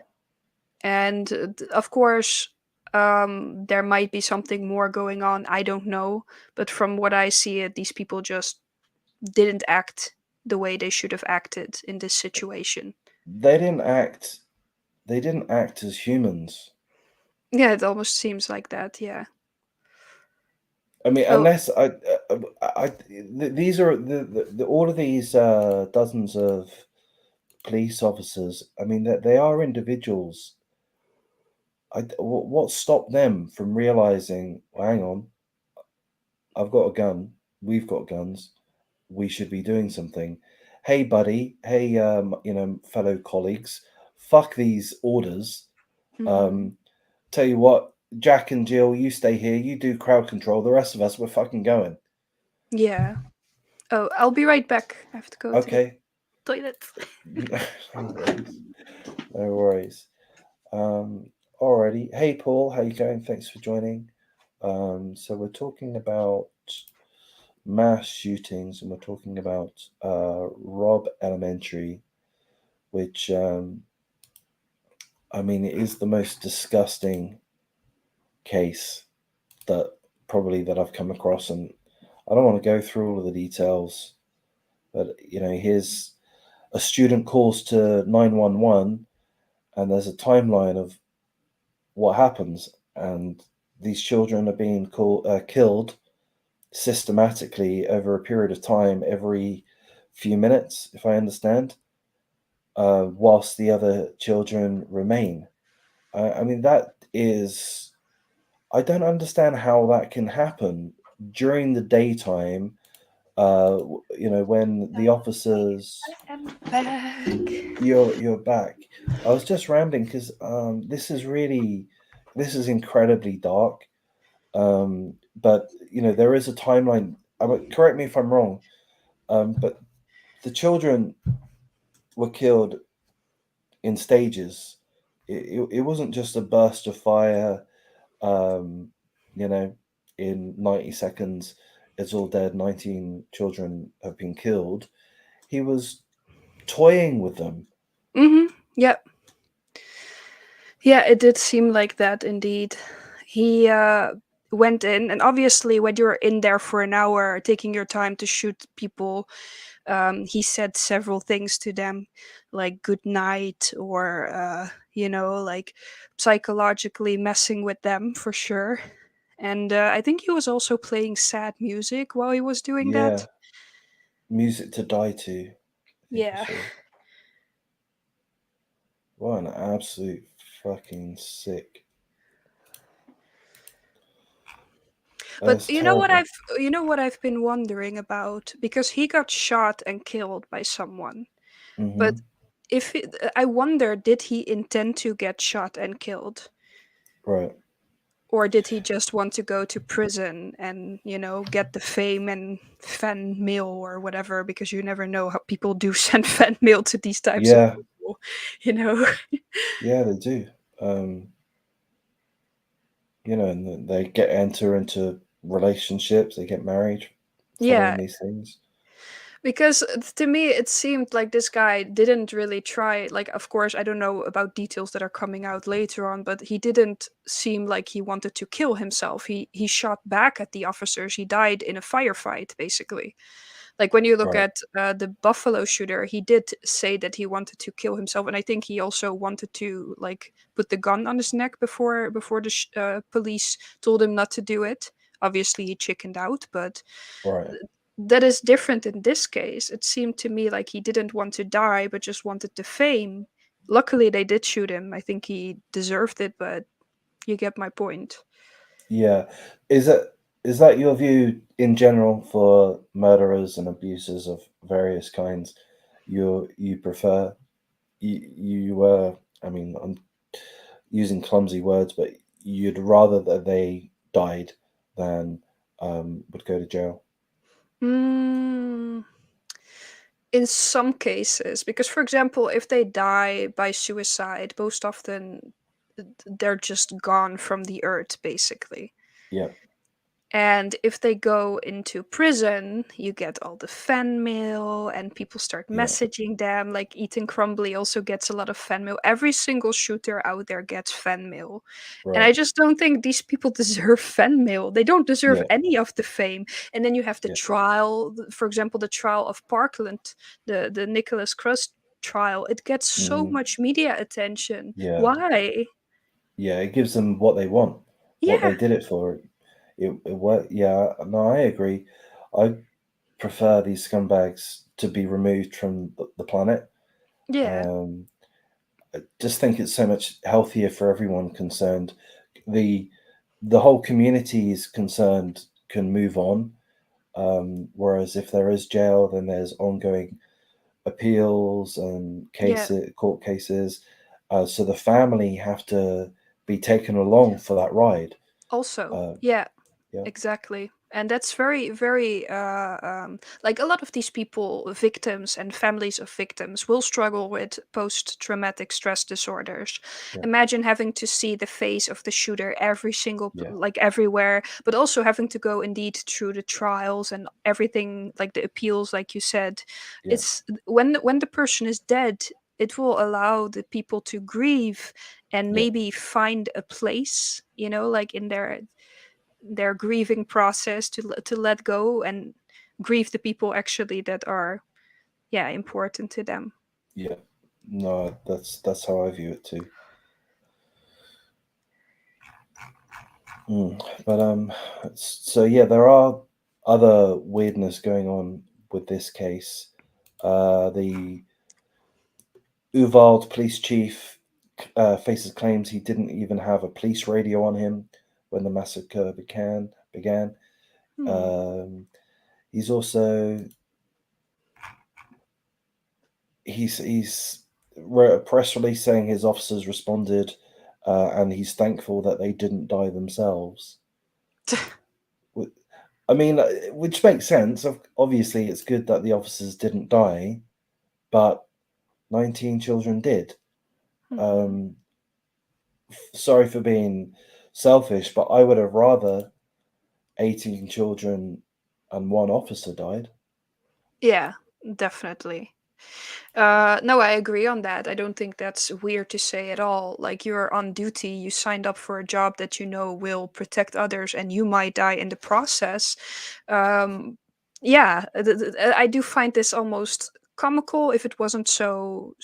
And of course, there might be something more going on. I don't know. But from what I see, it, these people just didn't act the way they should have acted in this situation. they didn't act. They didn't act as humans. Yeah, it almost seems like that. Yeah. I mean, Oh, unless these are all of these dozens of police officers. I mean, they are individuals. What stopped them from realizing? Well, hang on, I've got a gun. We've got guns. We should be doing something. Hey, buddy. Hey, fellow colleagues. Fuck these orders. mhm. Um, tell you what, Jack and Jill, you stay here. You do crowd control. The rest of us, we're fucking going. Yeah. Oh, I'll be right back. I have to go to the Okay. toilet. No worries. No worries. Um, Alrighty. Hey, Paul, how you going? Thanks for joining. So we're talking about mass shootings, and we're talking about Robb Elementary, which I mean, it is the most disgusting case that probably that I've come across, and I don't want to go through all of the details, but here's a student calls to 911, and there's a timeline of what happens, and these children are being killed systematically over a period of time every few minutes, if I understand, whilst the other children remain. I mean, that is, I don't understand how that can happen during the daytime. When the officers, I'm back. you're back. I was just rambling because this is incredibly dark. But there is a timeline. Correct me if I'm wrong. But the children were killed in stages. It wasn't just a burst of fire. Um, you know, in 90 seconds, it's all dead. 19 children have been killed. He was toying with them. Yeah. Yeah, it did seem like that indeed. He went in, and obviously, when you're in there for an hour, taking your time to shoot people, he said several things to them, like good night, or like psychologically messing with them for sure. And I think he was also playing sad music while he was doing Yeah, that. music to die to. I think I Yeah. saw. What an absolute fucking sick. But That's terrible. you know what I've been wondering about, because he got shot and killed by someone. But Hmm. I wonder, did he intend to get shot and killed? Right. Or did he just want to go to prison and, get the fame and fan mail or whatever? Because you never know how people do send fan mail to these types of Yeah. people, you know? Yeah, they do. Um, and they get enter into relationships. They get married Yeah, following these things. because to me it seemed like this guy didn't really try, like, of course I don't know about details that are coming out later on, but he didn't seem like he wanted to kill himself. He shot back at the officers. He died in a firefight basically. Like when you look Right. at the Buffalo shooter, he did say that he wanted to kill himself, and I think he also wanted to like put the gun on his neck before the police told him not to do it. Obviously, he chickened out, but Right. that is different in this case. It seemed to me like he didn't want to die, but just wanted the fame. Luckily, they did shoot him. I think he deserved it, but you get my point. Yeah. Is that your view in general for murderers and abusers of various kinds? You prefer I mean, I'm using clumsy words, but you'd rather that they died than would go to jail. Mm, in some cases, because for example, if they die by suicide, most often they're just gone from the earth, basically. Yeah. And if they go into prison, you get all the fan mail and people start Yeah. messaging them. Like Ethan Crumbly also gets a lot of fan mail. Every single shooter out there gets fan mail. And I Right. just don't think these people deserve fan mail. They don't deserve Yeah. any of the fame. And then you have the Yeah. trial, for example, the trial of Parkland, the Nicholas Crust trial. It gets so Mm, much media attention. yeah. Why? Yeah. It gives them what they want, what Yeah, they did it for. It worked. Yeah. No, I agree. I prefer these scumbags to be removed from the planet. yeah, Um, I just think it's so much healthier for everyone concerned. The the whole community is concerned can move on. Whereas if there is jail, then there's ongoing appeals and yeah. court cases. So the family have to be taken along for that ride. Also, Uh, yeah. yeah, Exactly. And that's very, very, like a lot of these people, victims and families of victims, will struggle with post traumatic stress disorders. yeah, Imagine having to see the face of the shooter every single, yeah, like everywhere, but also having to go indeed through the trials and everything, like the appeals, like you said. yeah, It's when the person is dead, it will allow the people to grieve and yeah, maybe find a place, like in their grieving process to let go and grieve the people actually that are, yeah, important to them. yeah. No, that's how I view it too. Mm. But so yeah, there are other weirdness going on with this case. The Uvalde police chief faces claims he didn't even have a police radio on him when the massacre began. Hmm. Um, he's also he's wrote a press release saying his officers responded, and he's thankful that they didn't die themselves. I mean, which makes sense. Obviously, it's good that the officers didn't die, but 19 children did. Mhm. Um, Sorry for being selfish, but I would have rather 18 children and one officer died. Yeah, definitely. No, I agree on that. I don't think that's weird to say at all. Like, you're on duty, you signed up for a job that you know will protect others, and you might die in the process. Um, yeah, I do find this almost comical if it wasn't so.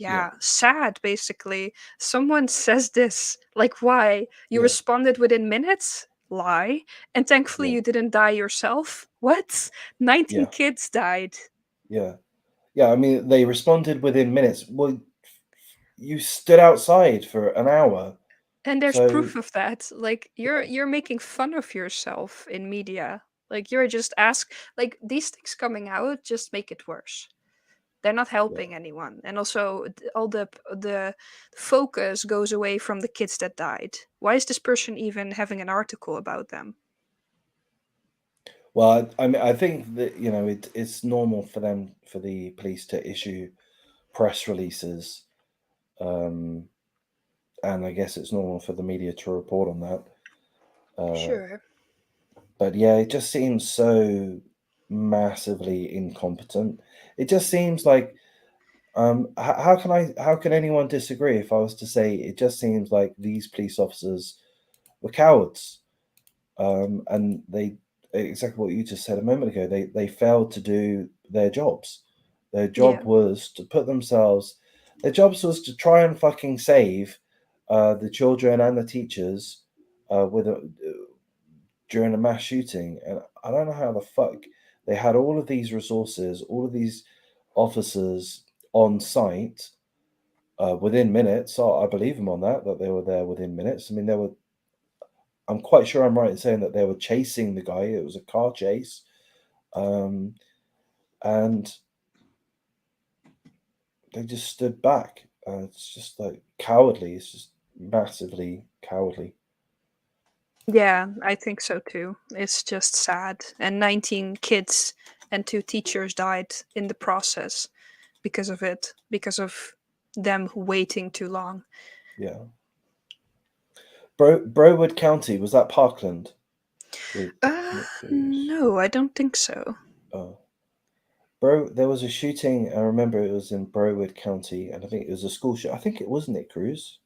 Yeah, Yeah, sad basically. Someone says this, like, why? You yeah, responded within minutes? Lie. And thankfully yeah, you didn't die yourself? What? 19 yeah, kids died. yeah, yeah. I mean, they responded within minutes. Well, you stood outside for an hour, And there's so proof of that. Like you're yeah, you're making fun of yourself in media. Like you're just ask like these things coming out just make it worse. They're not yeah. helping anyone. And also all the focus goes away from the kids that died. Why is this person even having an article about them? Well, I mean, I think that it's normal for the police to issue press releases, um, and I guess it's normal for the media to report on that. Uh, Sure. but yeah, it just seems so massively incompetent. It just seems like how can anyone disagree if I was to say it just seems like these police officers were cowards, and they exactly what you just said a moment ago. They failed to do their jobs. Their Yeah. job was to put themselves. Their jobs was to try and fucking save the children and the teachers during a mass shooting. And I don't know how the fuck they had all of these resources, all of these officers on site within minutes. So I believe them on that they were there within minutes. I mean, they were. I'm quite sure I'm right in saying that they were chasing the guy. It was a car chase, um, and they just stood back. It's just like cowardly. It's just massively cowardly. Yeah, I think so too. It's just sad. And 19 kids and 2 teachers died in the process because of it, because of them waiting too long. Yeah. Browood County, was that Parkland? With Uh, Nick Cruise. no, I don't think so. Oh. There was a shooting. I remember it was in Browood County, and I think it was a school shoot. I think it was Nick Cruz.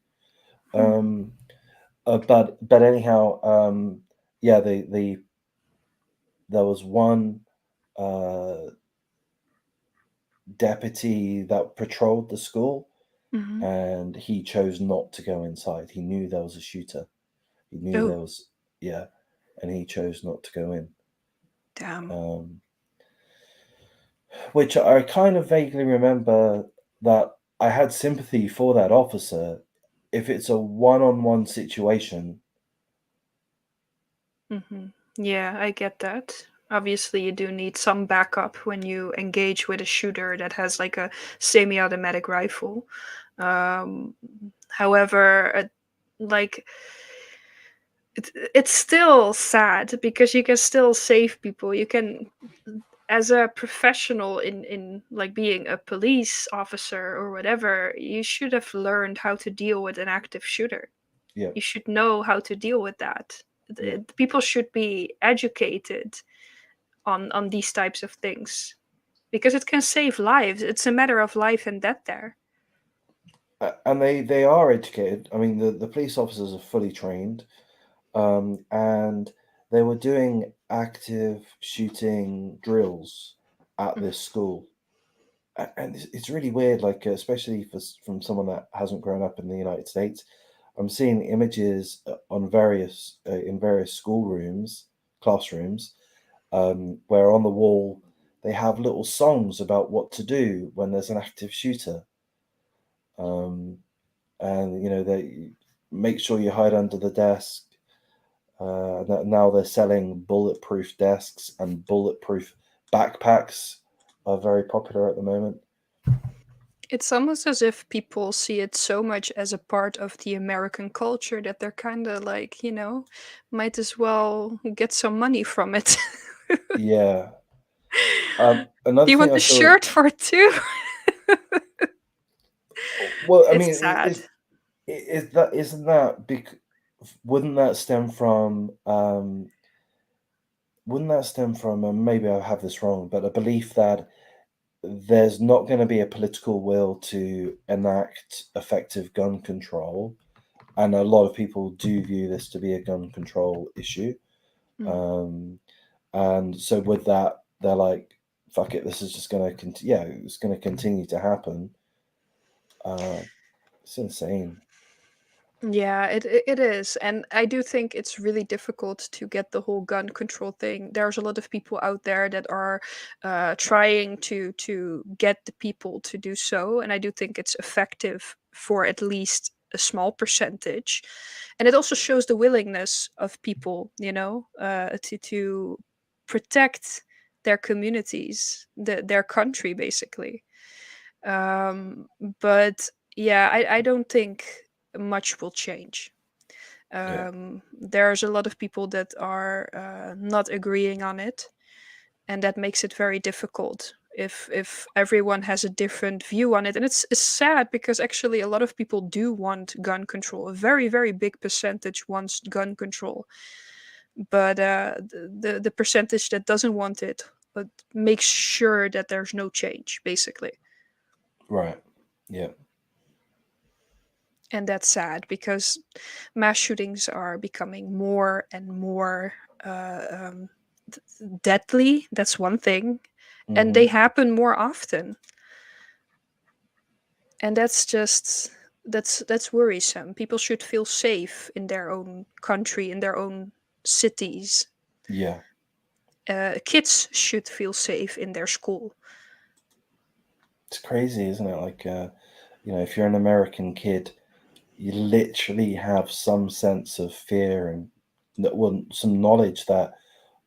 Hmm. Um, but anyhow, yeah, there was one uh, deputy that patrolled the school, Hmm. and he chose not to go inside. He knew there was a shooter. He knew Oh, there was, yeah, and he chose not to go in. damn. Um, which I kind of vaguely remember that I had sympathy for that officer if it's a one-on-one situation. Hmm. Yeah, I get that. Obviously, you do need some backup when you engage with a shooter that has like a semi automatic rifle. Um, however, like it's still sad because you can still save people. You can, as a professional in like being a police officer or whatever, you should have learned how to deal with an active shooter. Yeah, You should know how to deal with that. yeah. People should be educated on these types of things because it can save lives. It's a matter of life and death there. And they are educated. I mean, the police officers are fully trained, and they were doing active shooting drills at Mm. this school. And it's really weird, like especially from someone that hasn't grown up in the United States. I'm seeing images on various in various schoolrooms, classrooms, where on the wall they have little songs about what to do when there's an active shooter, um, and they make sure you hide under the desk. Now they're selling bulletproof desks, and bulletproof backpacks are very popular at the moment. It's almost as if people see it so much as a part of the American culture that they're kind of like, might as well get some money from it. Yeah. Do Another you thing want I the saw. shirt for it too? Well, I It's mean, sad. is that isn't that wouldn't that stem from and maybe I have this wrong, but a belief that there's not going to be a political will to enact effective gun control, and a lot of people do view this to be a gun control issue. Mm. Um, and so with that, they're like, "Fuck it, this is just going to yeah, it's going to continue to happen." Uh, it's insane. Yeah, it is, and I do think it's really difficult to get the whole gun control thing. There's a lot of people out there that are trying to get the people to do so, and I do think it's effective for at least a small percentage, and it also shows the willingness of people, to protect their communities, their country, basically. Um, but yeah, I don't think much will change. Yeah, There's a lot of people that are not agreeing on it, and that makes it very difficult if everyone has a different view on it. And it's sad because actually a lot of people do want gun control. A very very big percentage wants gun control, but the percentage that doesn't want it but makes sure that there's no change, basically. right. Yeah, And that's sad because mass shootings are becoming more and more uh, um, deadly, that's one thing, and Hmm. they happen more often. And that's just that's worrisome. People should feel safe in their own country, in their own cities. Yeah, Kids should feel safe in their school. it's crazy, isn't it? Like, if you're an American kid, you literally have some sense of fear and well, some knowledge that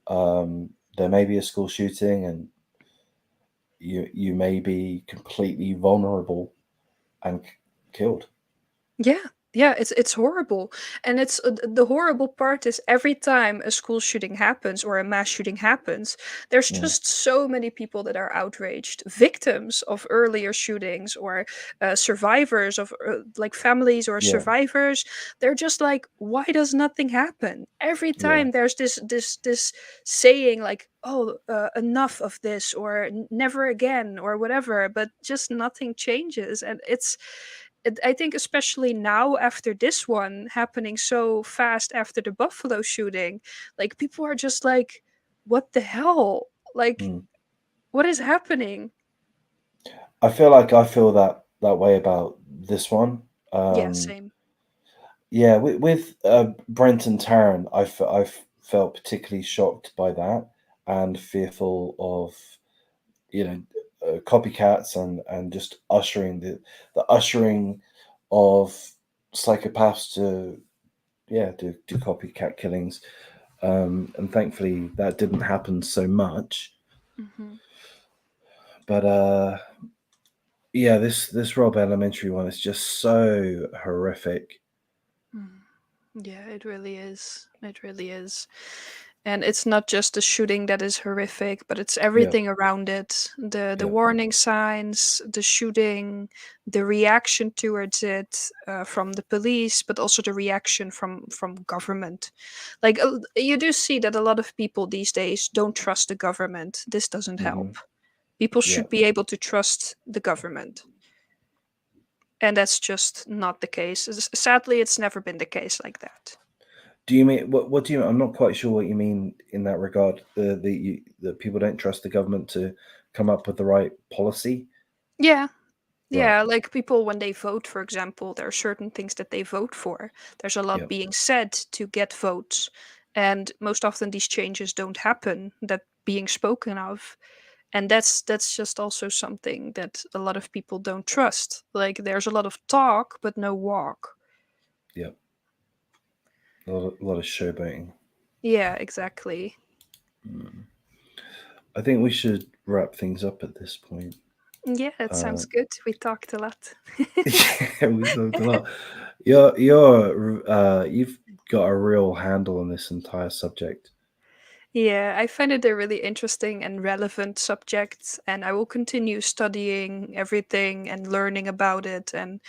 there may be a school shooting and you may be completely vulnerable and killed. Yeah, yeah, it's horrible. And it's the horrible part is every time a school shooting happens or a mass shooting happens, there's Mm. just so many people that are outraged, victims of earlier shootings or survivors of like families or Yeah, survivors. They're just like, why does nothing happen? Every yeah. time there's this saying like, oh, enough of this or never again or whatever, but just nothing changes. And I think especially now after this one happening so fast after the Buffalo shooting, like people are just like, what the hell? Like, Mm. what is happening? I feel like I feel that way about this one. Yeah, Um, same. yeah, with Brent and Taryn, I felt particularly shocked by that and fearful of you know copycats and just ushering the ushering of psychopaths to do copycat killings. And thankfully that didn't happen so much. Hmm. But yeah, this Rob Elementary one is just so horrific. Yeah, it really is. It really is. And it's not just the shooting that is horrific, but it's Yeah, everything around it. The yeah, warning signs, the shooting, the reaction towards it from the police, but also the reaction from government. Like you do see that a lot of people these days don't trust the government. This doesn't hmm, help. People yeah. should be able to trust the government. And that's just not the case. Sadly, it's never been the case like that. Do you mean what do you? I'm not quite sure what you mean in that regard. The people don't trust the government to come up with the right policy. Yeah, Right. yeah, like people when they vote, for example, there are certain things that they vote for. There's a lot Yeah. being said to get votes, and most often these changes don't happen that being spoken of. And that's just also something that a lot of people don't trust. Like there's a lot of talk but no walk. Yeah. A lot of showboating. Yeah, exactly. Mm. I think we should wrap things up at this point. Yeah, that Uh, sounds good. We talked a lot. yeah, we talked a lot. You've got a real handle on this entire subject. Yeah, I find it a really interesting and relevant subject, and I will continue studying everything and learning about it. And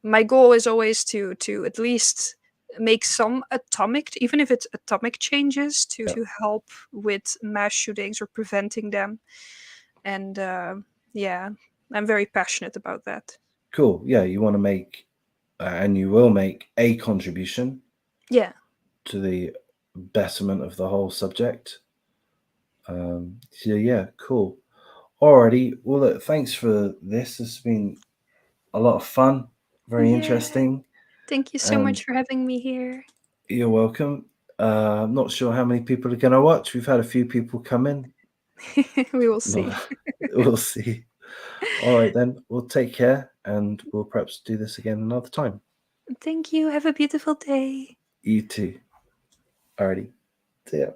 my goal is always to at least make some atomic, even if it's atomic changes, Yeah. to help with mass shootings or preventing them. And yeah, I'm very passionate about that. Cool. Yeah, you want to make and you will make a contribution Yeah, to the betterment of the whole subject. So yeah, cool. Alrighty. Well, look, thanks for this. It's been a lot of fun, very yeah. interesting, Thank you so and much for having me here. you're welcome. I'm not sure how many people are going to watch. We've had a few people come in. We will Well, see. we'll see. All right, then. We'll take care and we'll perhaps do this again another time. Thank you. Have a beautiful day. You too. Alrighty. See ya.